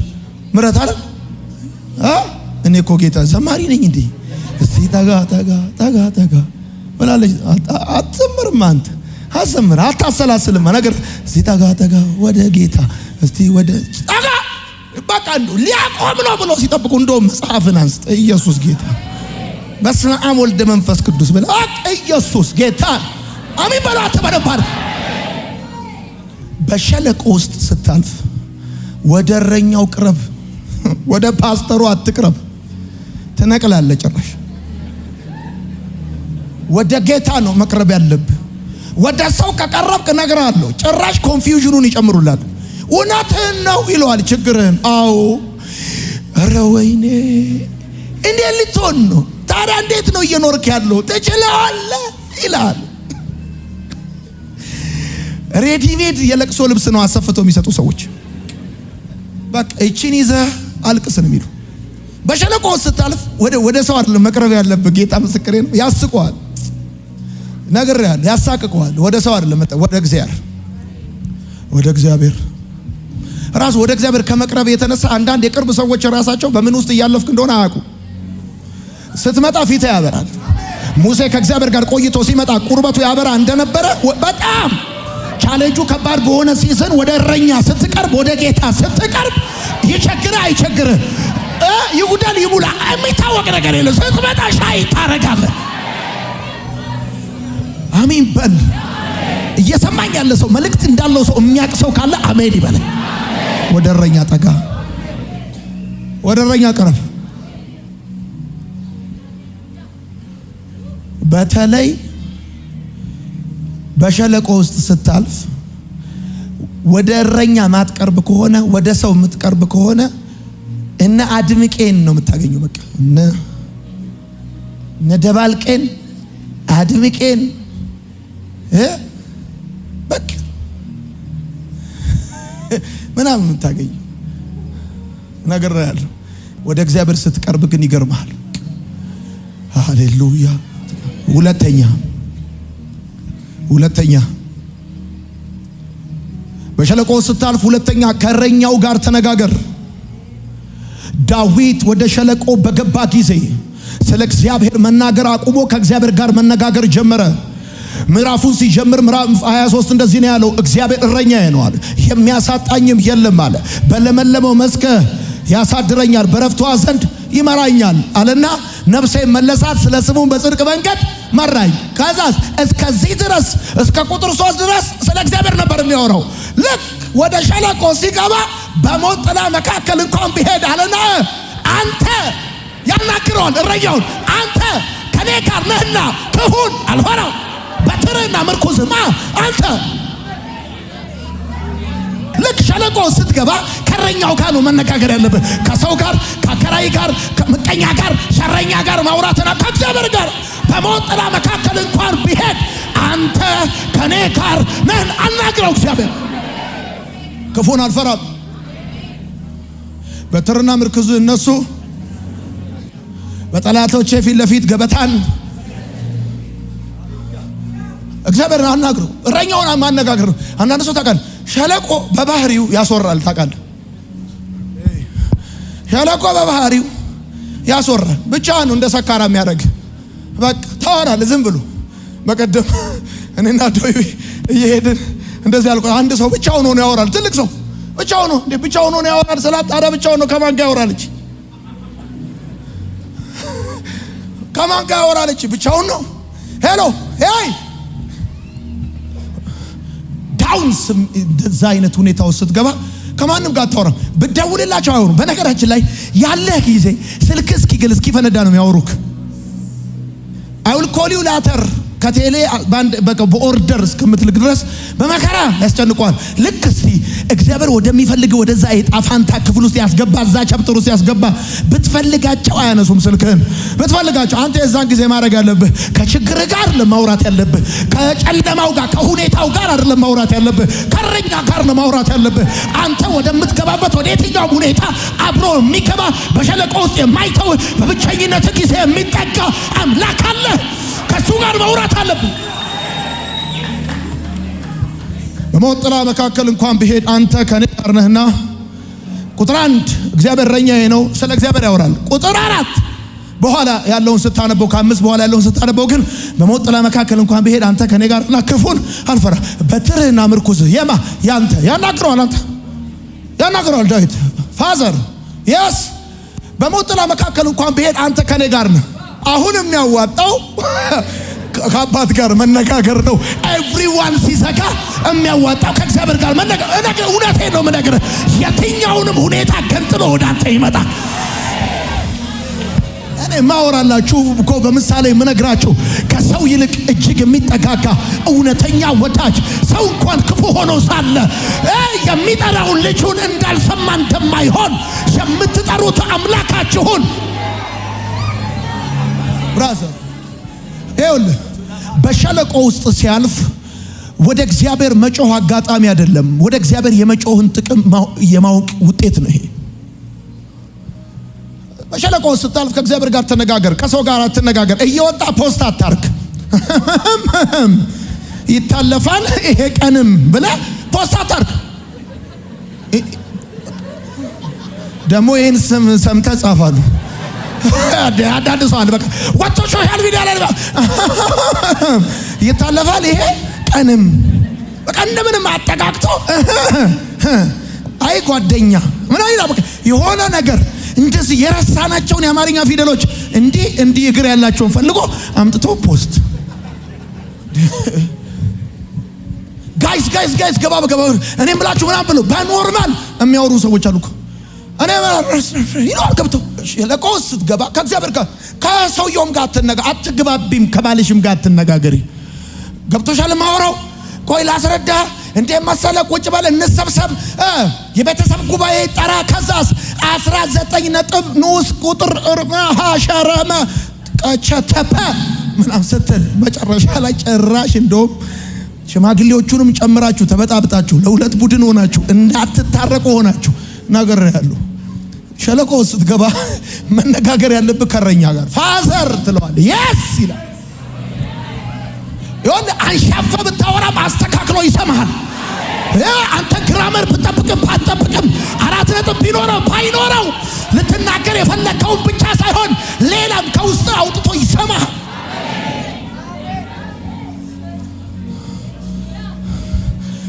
ምረት አለ። እኔ እኮ ጌታ ዘማሪ ነኝ እንዴ? እስቲ ጠጋ ብላለች። አትዘምርም አንተ አትዘምር፣ አታሰላስልም ነገር። እስቲ ጠጋ ወደ ጌታ፣ እስቲ ወደ ጠጋ። በቃ ሊያቆም ነው ብሎ ሲጠብቁ እንደውም መጽሐፍን አንስተ ኢየሱስ ጌታ፣ በስመ አብ ወልድ መንፈስ ቅዱስ ብለ ኢየሱስ ጌታ አሜን በሉ። አትበረባር። በሸለቆ ውስጥ ስታልፍ ወደ እረኛው ቅረብ፣ ወደ ፓስተሩ አትቅረብ። ትነቅላለህ። ጭራሽ ወደ ጌታ ነው መቅረብ ያለብህ። ወደ ሰው ከቀረብክ እነግርሃለሁ ጭራሽ ኮንፊውዥኑን ይጨምሩላል። እውነትህን ነው ይለዋል ችግርህን። አዎ ኧረ ወይኔ እንዴት ልትሆን ነው ታዲያ? እንዴት ነው እየኖርክ ያለው? ትችላለህ ይላል። ሬዲሜድ የለቅሶ ልብስ ነው አሰፍተው የሚሰጡ ሰዎች። በቃ እቺን ይዘህ አልቅስ ነው የሚሉ። በሸለቆ ስታልፍ ወደ ሰው አይደለም መቅረብ ያለብህ። ጌታ ምስክሬ ነው። ያስቀዋል፣ ነግሬሃለሁ፣ ያሳቅቀዋል። ወደ ሰው አይደለም፣ ወደ እግዚአብሔር ራሱ ወደ እግዚአብሔር ከመቅረብ የተነሳ አንዳንድ የቅርብ ሰዎች ራሳቸው በምን ውስጥ እያለፍክ እንደሆነ አያውቁ። ስትመጣ ፊት ያበራል። ሙሴ ከእግዚአብሔር ጋር ቆይቶ ሲመጣ ቁርበቱ ያበራ እንደነበረ በጣም ቻሌንጁ ከባድ በሆነ ሲዝን ወደ እረኛ ስትቀርብ፣ ወደ ጌታ ስትቀርብ ይቸግርህ አይቸግርህ፣ ይጉደል ይሙላ የሚታወቅ ነገር የለም። ስትመጣ ሻይ ታረጋለህ። አሜን በል። እየሰማኝ ያለ ሰው መልእክት እንዳለው ሰው የሚያውቅ ሰው ካለ አሜን ይበል። ወደ እረኛ ጠጋ፣ ወደ እረኛ ቀረብ። በተለይ በሸለቆ ውስጥ ስታልፍ ወደ እረኛ ማትቀርብ ከሆነ ወደ ሰው የምትቀርብ ከሆነ እነ አድምቄን ነው የምታገኘው። በቃ እነ ደባልቄን አድምቄን በቃ ምናምን የምታገኘው ነገር ያለው። ወደ እግዚአብሔር ስትቀርብ ግን ይገርምሃል። ሃሌሉያ። ሁለተኛ በሸለቆ ስታልፍ ሁለተኛ ከእረኛው ጋር ተነጋገር። ዳዊት ወደ ሸለቆ በገባ ጊዜ ስለ እግዚአብሔር መናገር አቁሞ ከእግዚአብሔር ጋር መነጋገር ጀመረ። ምዕራፉን ሲጀምር ምዕራፍ 23 እንደዚህ ነው ያለው፣ እግዚአብሔር እረኛዬ ነው አለ፣ የሚያሳጣኝም የለም አለ። በለመለመው መስክ ያሳድረኛል፣ በረፍቷ ዘንድ ይመራኛል አለና ነፍሴ መለሳት፣ ስለ ስሙ በጽድቅ መንገድ መራኝ። ከዛስ እስከዚህ ድረስ እስከ ቁጥር 3 ድረስ ስለ እግዚአብሔር ነበር የሚያወራው። ልክ ወደ ሸለቆ ሲገባ በሞት ጥላ መካከል እንኳን ቢሄድ አለና አንተ ያናግረዋል እረኛውን፣ አንተ ከኔ ጋር ነህና ክፉን አልፈራም፣ በትርህና ምርኩዝማ አንተ። ልክ ሸለቆ ስትገባ ከእረኛው ጋር ነው መነጋገር ያለብህ። ከሰው ጋር፣ ከአከራይ ጋር፣ ከምቀኛ ጋር፣ ሸረኛ ጋር ማውራትና ከእግዚአብሔር ጋር። በሞት ጥላ መካከል እንኳን ቢሄድ አንተ ከኔ ጋር ነህን አናግረው። እግዚአብሔር ክፉን አልፈራም፣ በትርና ምርኩዝ እነሱ በጠላቶቼ ፊት ለፊት ገበታን። እግዚአብሔር አናግረው፣ እረኛውን ማነጋገር ነው። አንዳንድ ሰው ታውቃለህ፣ ሸለቆ በባህሪው ያስወራል። ታውቃለህ፣ ሸለቆ በባህሪው ያስወራል። ብቻ ነው እንደ ሰካራ የሚያደርግ። በቃ ታወራለህ ዝም ብሎ። በቀደም እኔና ዶይ እየሄድን እንደዚህ ያልኩ አንድ ሰው ብቻውን ሆኖ ያወራል። ትልቅ ሰው ብቻውን ነው እንዴ? ብቻውን ሆኖ ያወራል። ስላጣረ ብቻውን ነው። ከማን ጋር ያወራል? ከማን ጋር ያወራል? ብቻውን ነው። ሄሎ ሄይ ዳውንስ እንደዛ አይነት ሁኔታ ውስጥ ስትገባ ከማንም ጋር አታወራም። ብትደውልላቸው አይሆኑም። በነገራችን ላይ ያለህ ጊዜ ስልክ እስኪግል እስኪፈነዳ ነው የሚያወሩክ። አይውል ኮሊው ላተር ከቴሌ በኦርደር እስከምትልክ ድረስ በመከራ ያስጨንቋል። ልክ እስቲ እግዚአብሔር ወደሚፈልገው ወደዛ የጣፋንታ ክፍል ውስጥ ያስገባ፣ እዛ ቻፕተር ውስጥ ያስገባ። ብትፈልጋቸው አያነሱም ስልክህን። ብትፈልጋቸው አንተ የዛን ጊዜ ማድረግ ያለብህ ከችግር ጋር ለማውራት ያለብህ፣ ከጨለማው ጋር ከሁኔታው ጋር አይደለም ማውራት ያለብህ፣ ከእረኛ ጋር ነው ማውራት ያለብህ። አንተ ወደምትገባበት ወደ የትኛው ሁኔታ አብሮ የሚገባ በሸለቆ ውስጥ የማይተው በብቸኝነት ጊዜ የሚጠጋ አምላክ አለ። ከሱ ጋር ማውራት አለብን። በሞት ጥላ መካከል እንኳን ብሄድ አንተ ከኔ ጋር ነህና። ቁጥር 1 እግዚአብሔር እረኛዬ ነው፣ ስለ እግዚአብሔር ያወራል። ቁጥር 4 በኋላ ያለውን ስታነበው፣ ከ5 በኋላ ያለውን ስታነበው ግን በሞት ጥላ መካከል እንኳን ብሄድ አንተ ከኔ ጋር ነህና ክፉን አልፈራ፣ በትርህና ምርኩዝህ የማ ያንተ ያናግረዋል። አንተ ያናግረዋል ዳዊት ፋዘር የስ በሞት ጥላ መካከል እንኳን ብሄድ አንተ ከኔ ጋር ነህ። አሁን የሚያዋጣው ከአባት ጋር መነጋገር ነው። ኤቭሪዋን ሲዘጋ የሚያዋጣው ከእግዚአብሔር ጋር መነጋገር። እውነቴን ነው የምነግርህ፣ የትኛውንም ሁኔታ ገንጥሎ ወደ አንተ ይመጣል። እኔ ማወራላችሁ እኮ በምሳሌ የምነግራችሁ ከሰው ይልቅ እጅግ የሚጠጋጋ እውነተኛ ወዳጅ፣ ሰው እንኳን ክፉ ሆኖ ሳለ የሚጠራውን ልጁን እንዳልሰማ እንደማይሆን የምትጠሩት አምላካችሁን ብራዘር ይኸውልህ፣ በሸለቆ ውስጥ ሲያልፍ ወደ እግዚአብሔር መጮህ አጋጣሚ አይደለም። ወደ እግዚአብሔር የመጮህን ጥቅም የማወቅ ውጤት ነው ይሄ። በሸለቆ ውስጥ ስታልፍ ከእግዚአብሔር ጋር ተነጋገር፣ ከሰው ጋር አትነጋገር። እየወጣ ፖስት አታርክ። ይታለፋል ይሄ ቀንም ብለህ ፖስት አታርክ። ደግሞ ይህን ሰምተህ ጻፋሉ። አንዳንድ ሰው አለ በቃ ወጥቶ ሶሻል ሚዲያ ላይ ይታለፋል ይሄ ቀንም በቃ እንደምንም አጠጋግቶ አይ ጓደኛ ምን አይላ በቃ የሆነ ነገር እንደዚህ የረሳናቸውን የአማርኛ ፊደሎች እንዲህ እግር ያላቸውን ፈልጎ አምጥቶ ፖስት ጋይስ ገባ እኔም ብላችሁ ምናምን ብሎ በኖርማል የሚያወሩ ሰዎች አሉ እኮ እኔ ይኖር ገብተው ሸለቆ ስትገባ ከእግዚአብሔር ጋር ከሰውየውም ጋር አትግባቢም፣ ከባልሽም ጋር አትነጋገሪ። ገብቶሻል ማወራው? ቆይ ላስረዳ። እንዴ መሰለ ቁጭ በል እንሰብሰብ፣ የቤተሰብ ጉባኤ ጠራ። ከዛስ 19 ነጥብ ንዑስ ቁጥር ሀሸረመ ቀቸተፐ ምናምን ስትል መጨረሻ ላይ ጭራሽ እንደውም ሽማግሌዎቹንም ጨምራችሁ ተበጣብጣችሁ ለሁለት ቡድን ሆናችሁ እንዳትታረቁ ሆናችሁ ነገር ያለው ሸለቆ ስትገባ መነጋገር ያለብህ ከረኛ ጋር ፋዘር ትለዋለህ። የስ ይላል። ይሁን አንሻፈ ብታወራ ማስተካክሎ ይሰማሃል። አንተ ግራመር ብትጠብቅም ባትጠብቅም 4 ነጥብ ቢኖረው ባይኖረው ልትናገር የፈለከውን ብቻ ሳይሆን ሌላም ከውስጥ አውጥቶ ይሰማሃል።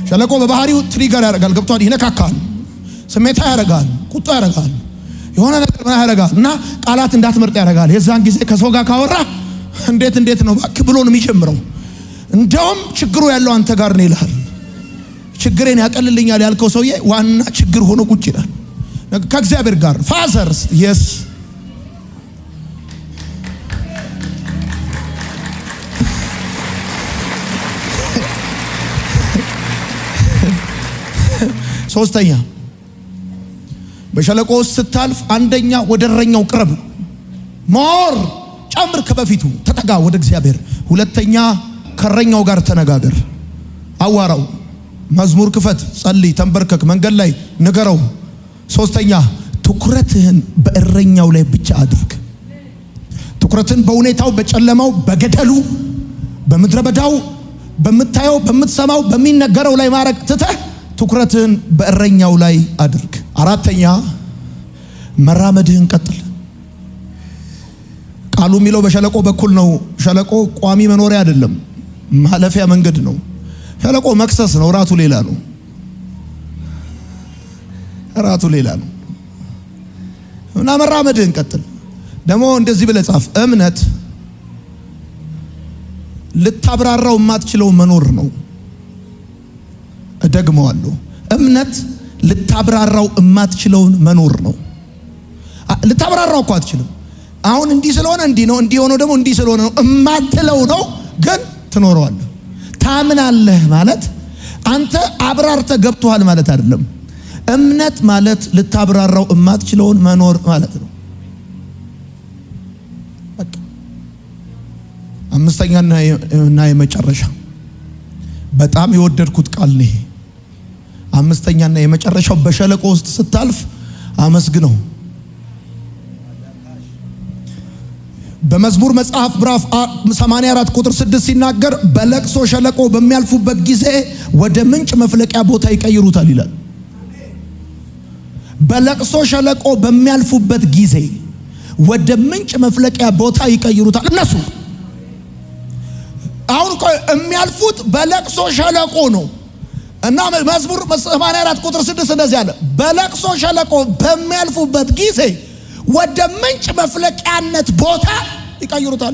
ሸለቆ በባህሪው ትሪገር ያደርጋል። ገብቷል? ይነካካል፣ ስሜታ ያደርጋል፣ ቁጣ ያደርጋል፣ የሆነ ነገር ምን ያደርጋል እና ቃላት እንዳትመርጥ ያደርጋል። የዛን ጊዜ ከሰው ጋር ካወራ እንዴት ነው ባክ ብሎ ነው የሚጀምረው። እንደውም ችግሩ ያለው አንተ ጋር ነው ይላል። ችግሬን ያቀልልኛል ያልከው ሰውዬ ዋና ችግር ሆኖ ቁጭ ይላል ከእግዚአብሔር ጋር ፋዘርስ የስ ሶስተኛ በሸለቆ ውስጥ ስታልፍ አንደኛ ወደ እረኛው ቅረብ፣ ሞር ጨምር፣ ከበፊቱ ተጠጋ ወደ እግዚአብሔር። ሁለተኛ ከእረኛው ጋር ተነጋገር፣ አዋራው፣ መዝሙር ክፈት፣ ጸልይ፣ ተንበርከክ፣ መንገድ ላይ ንገረው። ሶስተኛ ትኩረትህን በእረኛው ላይ ብቻ አድርግ። ትኩረትህን በሁኔታው፣ በጨለማው፣ በገደሉ፣ በምድረ በዳው፣ በምታየው፣ በምትሰማው፣ በሚነገረው ላይ ማድረግ ትተህ ትኩረትህን በእረኛው ላይ አድርግ። አራተኛ መራመድህን ቀጥል። ቃሉ የሚለው በሸለቆ በኩል ነው። ሸለቆ ቋሚ መኖሪያ አይደለም፣ ማለፊያ መንገድ ነው። ሸለቆ መክሰስ ነው፣ ራቱ ሌላ ነው። ራቱ ሌላ ነው እና መራመድህን ቀጥል። ደግሞ እንደዚህ ብለህ ጻፍ፣ እምነት ልታብራራው የማትችለው መኖር ነው። እደግመዋለሁ፣ እምነት ልታብራራው የማትችለውን መኖር ነው። ልታብራራው እኮ አትችልም። አሁን እንዲህ ስለሆነ እንዲህ ነው፣ እንዲህ ሆኖ ደግሞ እንዲህ ስለሆነ ነው እማትለው ነው፣ ግን ትኖረዋለህ። ታምናለህ ማለት አንተ አብራርተህ ገብቶሃል ማለት አይደለም። እምነት ማለት ልታብራራው የማትችለውን መኖር ማለት ነው። በቃ አምስተኛና የመጨረሻ በጣም የወደድኩት ቃል ነው። አምስተኛና የመጨረሻው በሸለቆ ውስጥ ስታልፍ አመስግነው። በመዝሙር መጽሐፍ ምዕራፍ 84 ቁጥር 6 ሲናገር በለቅሶ ሸለቆ በሚያልፉበት ጊዜ ወደ ምንጭ መፍለቂያ ቦታ ይቀይሩታል ይላል። በለቅሶ ሸለቆ በሚያልፉበት ጊዜ ወደ ምንጭ መፍለቂያ ቦታ ይቀይሩታል። እነሱ አሁን የሚያልፉት በለቅሶ ሸለቆ ነው እና መዝሙር 84 ቁጥር 6 እንደዚህ አለ፣ በለቅሶ ሸለቆ በሚያልፉበት ጊዜ ወደ ምንጭ መፍለቂያነት ቦታ ይቀይሩታል።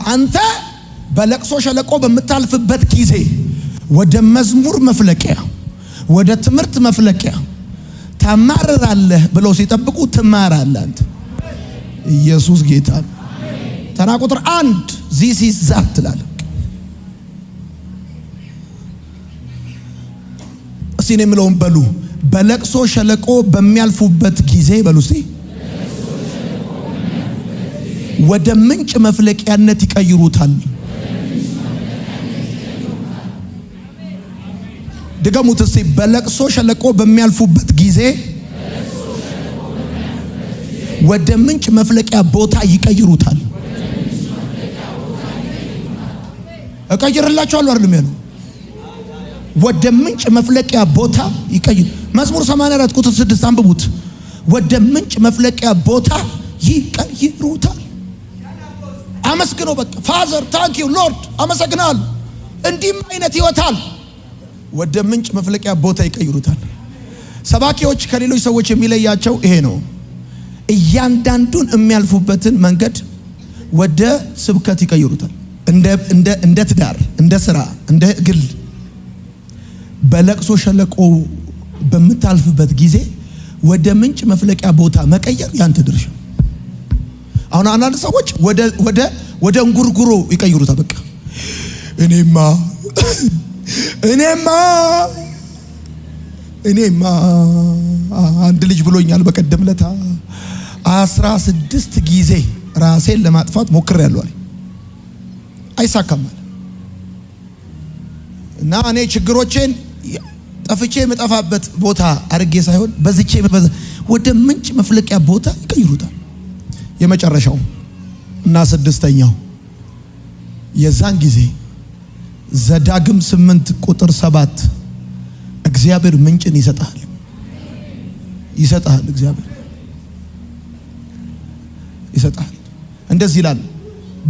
አንተ በለቅሶ ሸለቆ በምታልፍበት ጊዜ ወደ መዝሙር መፍለቂያ፣ ወደ ትምህርት መፍለቂያ ተማራለህ ብለው ሲጠብቁ ትማራለህ። አንተ ኢየሱስ ጌታ ነው። ተራ ቁጥር 1 ዚስ ኢዝ ዛት ትላለህ። እስቲ እኔ የምለውን በሉ። በለቅሶ ሸለቆ በሚያልፉበት ጊዜ በሉ እስቲ ወደ ምንጭ መፍለቂያነት ይቀይሩታል። ድገሙት እስቲ። በለቅሶ ሸለቆ በሚያልፉበት ጊዜ ወደ ምንጭ መፍለቂያ ቦታ ይቀይሩታል። እቀይርላችኋለሁ አይደለም ያለው፣ ወደ ምንጭ መፍለቂያ ቦታ ይቀይሩ። መዝሙር 84 ቁጥር 6 አንብቡት። ወደ ምንጭ መፍለቂያ ቦታ ይቀይሩታል። አመስግኖ በቃ ፋዘር ታንክ ዩ ሎርድ አመሰግናለሁ። እንዲህም አይነት ይወታል። ወደ ምንጭ መፍለቂያ ቦታ ይቀይሩታል። ሰባኪዎች ከሌሎች ሰዎች የሚለያቸው ይሄ ነው። እያንዳንዱን የሚያልፉበትን መንገድ ወደ ስብከት ይቀይሩታል። እንደ ትዳር፣ እንደ ስራ፣ እንደ ግል በለቅሶ ሸለቆ በምታልፍበት ጊዜ ወደ ምንጭ መፍለቂያ ቦታ መቀየር ያንተ ድርሻ። አሁን አንዳንድ ሰዎች ወደ እንጉርጉሮ ይቀይሩታል። በቃ እኔማ አንድ ልጅ ብሎኛል በቀደም ለታ 16 ጊዜ ራሴን ለማጥፋት ሞክሬያለሁ አለ። አይሳካም እና እኔ ችግሮቼን ጠፍቼ የምጠፋበት ቦታ አድርጌ ሳይሆን በዝቼ ወደ ምንጭ መፍለቂያ ቦታ ይቀይሩታል። የመጨረሻው እና 6ኛው የዛን ጊዜ ዘዳግም 8 ቁጥር 7 እግዚአብሔር ምንጭን ይሰጣል። እግዚአብሔር ይሰጣል። እንደዚህ ይላል፣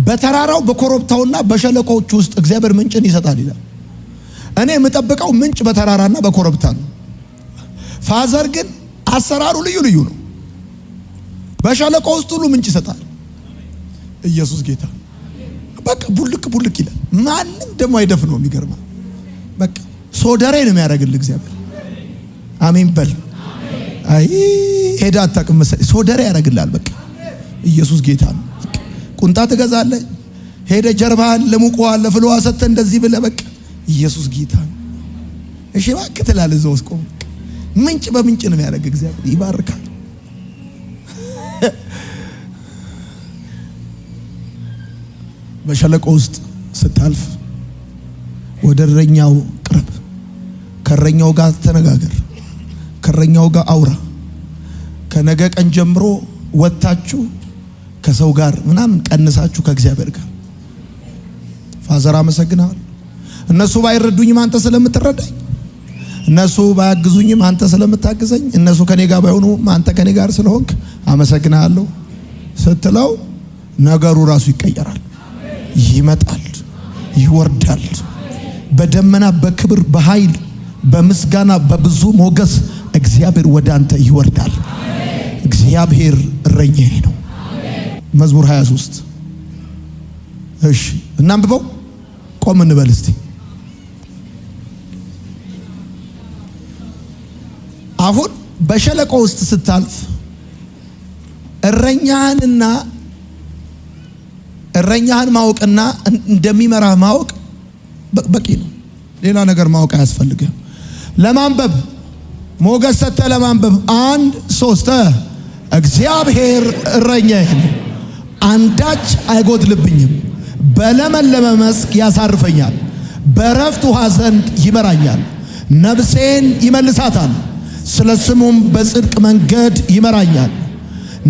በተራራው በኮረብታውና በሸለቆዎች ውስጥ እግዚአብሔር ምንጭን ይሰጣል ይላል። እኔ የምጠብቀው ምንጭ በተራራና በኮረብታ ነው። ፋዘር ግን አሰራሩ ልዩ ነው። በሸለቆ ውስጥ ሁሉ ምንጭ ይሰጣል። ኢየሱስ ጌታ። በቃ ቡልክ ይላል። ማንም ደግሞ አይደፍነው። የሚገርማ በቃ ሶደሬ ነው የሚያደርግልህ እግዚአብሔር። አሜን በል። አይ ሄዳ አታውቅም መሰለኝ። ሶደሬ ያደርግልሃል። በቃ ኢየሱስ ጌታ ነው። ቁንጣ ትገዛለህ፣ ሄደ ጀርባህን ለሙቀዋ ለፍለዋ ሰጥተህ እንደዚህ ብለህ በቃ ኢየሱስ ጌታ ነው። እሺ እባክህ ትላለህ። እዛው ውስጥ ቆም። ምንጭ በምንጭ ነው የሚያደርግ እግዚአብሔር። ይባርካል። በሸለቆ ውስጥ ስታልፍ ወደ እረኛው ቅረብ። ከእረኛው ጋር ተነጋገር። ከእረኛው ጋር አውራ። ከነገ ቀን ጀምሮ ወጣችሁ ከሰው ጋር ምናምን ቀንሳችሁ ከእግዚአብሔር ጋር ፋዘር አመሰግናለሁ። እነሱ ባይረዱኝም አንተ ስለምትረዳኝ፣ እነሱ ባያግዙኝም አንተ ስለምታግዘኝ፣ እነሱ ከኔ ጋር ባይሆኑ አንተ ከኔ ጋር ስለሆንክ አመሰግናለሁ ስትለው ነገሩ ራሱ ይቀየራል። ይመጣል፣ ይወርዳል። በደመና በክብር በኃይል በምስጋና በብዙ ሞገስ እግዚአብሔር ወደ አንተ ይወርዳል። እግዚአብሔር እረኛዬ ነው። መዝሙር 23 እሺ እናንብበው። ቆም እንበል እስቲ። አሁን በሸለቆ ውስጥ ስታልፍ እረኛህን ማወቅና እንደሚመራ ማወቅ በቂ ነው። ሌላ ነገር ማወቅ አያስፈልግም። ለማንበብ ሞገስ ሰጥተህ ለማንበብ 1 3 እግዚአብሔር እረኛዬ ነው፣ አንዳች አይጎድልብኝም። በለመለመ መስክ ያሳርፈኛል፣ በረፍት ውሃ ዘንድ ይመራኛል። ነፍሴን ይመልሳታል፣ ስለ ስሙም በጽድቅ መንገድ ይመራኛል።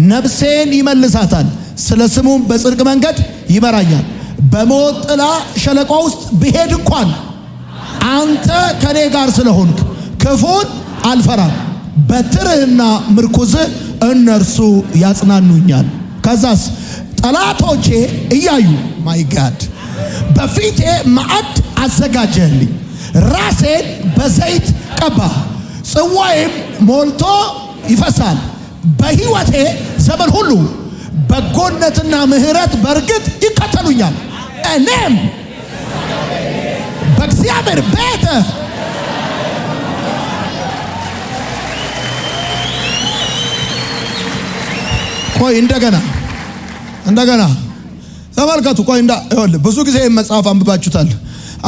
ነፍሴን ይመልሳታል፣ ስለ ስሙም በጽድቅ መንገድ ይመራኛል። በሞት ጥላ ሸለቆ ውስጥ ብሄድ እንኳን አንተ ከኔ ጋር ስለሆንክ ክፉን አልፈራም። በትርህና ምርኩዝህ እነርሱ ያጽናኑኛል። ከዛስ ጠላቶቼ እያዩ ማይ ጋድ በፊቴ ማዕድ አዘጋጀህልኝ፣ ራሴን በዘይት ቀባ፣ ጽዋዬም ሞልቶ ይፈሳል። በሕይወቴ ዘመን ሁሉ በጎነትና ምሕረት በእርግጥ ይከተሉኛል። እኔም በእግዚአብሔር ቤት ቆይ እንደገና ተመልከቱ። ቆይ ብዙ ጊዜ መጽሐፍ አንብባችሁታል።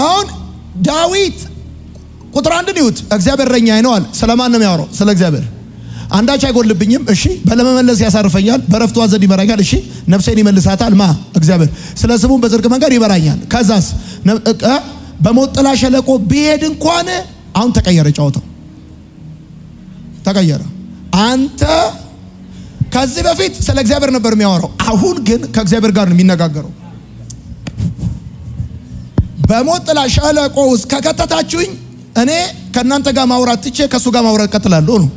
አሁን ዳዊት ቁጥር 1 ይሁት እግዚአብሔር እረኛዬ ነው አለ። ስለማን ነው የሚያወራው? ስለ እግዚአብሔር። አንዳች አይጎልብኝም። እሺ በለመመለስ ያሳርፈኛል፣ በረፍቱ ዘንድ ይመራኛል። እሺ ነፍሴን ይመልሳታል። እግዚአብሔር ስለ ስሙም በጽድቅ መንገድ ይመራኛል። ከዛስ በሞት ጥላ ሸለቆ ብሄድ እንኳን አሁን ተቀየረ፣ ጨዋታው ተቀየረ። አንተ ከዚህ በፊት ስለ እግዚአብሔር ነበር የሚያወራው፣ አሁን ግን ከእግዚአብሔር ጋር ነው የሚነጋገረው። በሞት ጥላ ሸለቆ ውስጥ ከከተታችሁኝ እኔ ከእናንተ ጋር ማውራት ትቼ ከእሱ ጋር ማውራት ቀጥላለሁ ነው።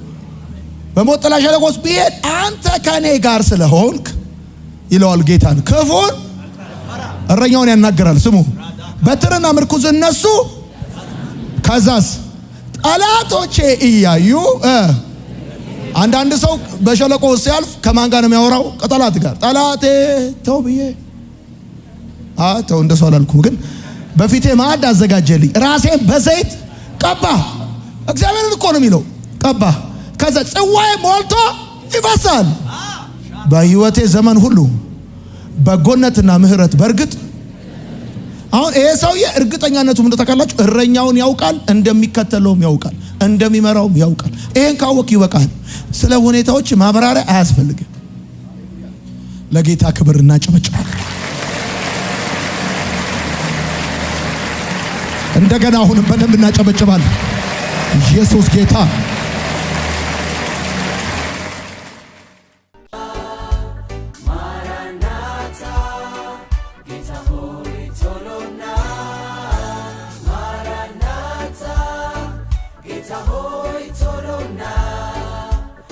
በሞት ጥላ ሸለቆ ውስጥ ብሄድ አንተ ከእኔ ጋር ስለሆንክ ይለዋል ጌታን። ክፉን እረኛውን ያናገራል። ስሙ በትርና ምርኩዝ እነሱ ከዛስ ጠላቶቼ እያዩ አንዳንድ ሰው በሸለቆ ሲያልፍ ከማን ጋር ነው የሚያወራው? ከጠላት ጋር። ጠላቴ ተው ብዬ ተው እንደሱ አላልኩም፣ ግን በፊቴ ማዕድ አዘጋጀልኝ፣ ራሴን በዘይት ቀባ። እግዚአብሔርን እኮ ነው የሚለው ቀባ። ከዛ ጽዋዬ ሞልቶ ይፈሳል። በሕይወቴ ዘመን ሁሉ በጎነትና ምህረት በእርግጥ አሁን ይሄ ሰውዬ እርግጠኛነቱ ምን ተካላችሁ? እረኛውን ያውቃል፣ እንደሚከተለውም ያውቃል፣ እንደሚመራውም ያውቃል። ይሄን ካወቅ ይበቃል። ስለ ሁኔታዎች ማብራሪያ አያስፈልግም። ለጌታ ክብር እናጨበጭባለን። እንደገና አሁንም በደንብ እናጨበጭባለን። ኢየሱስ ጌታ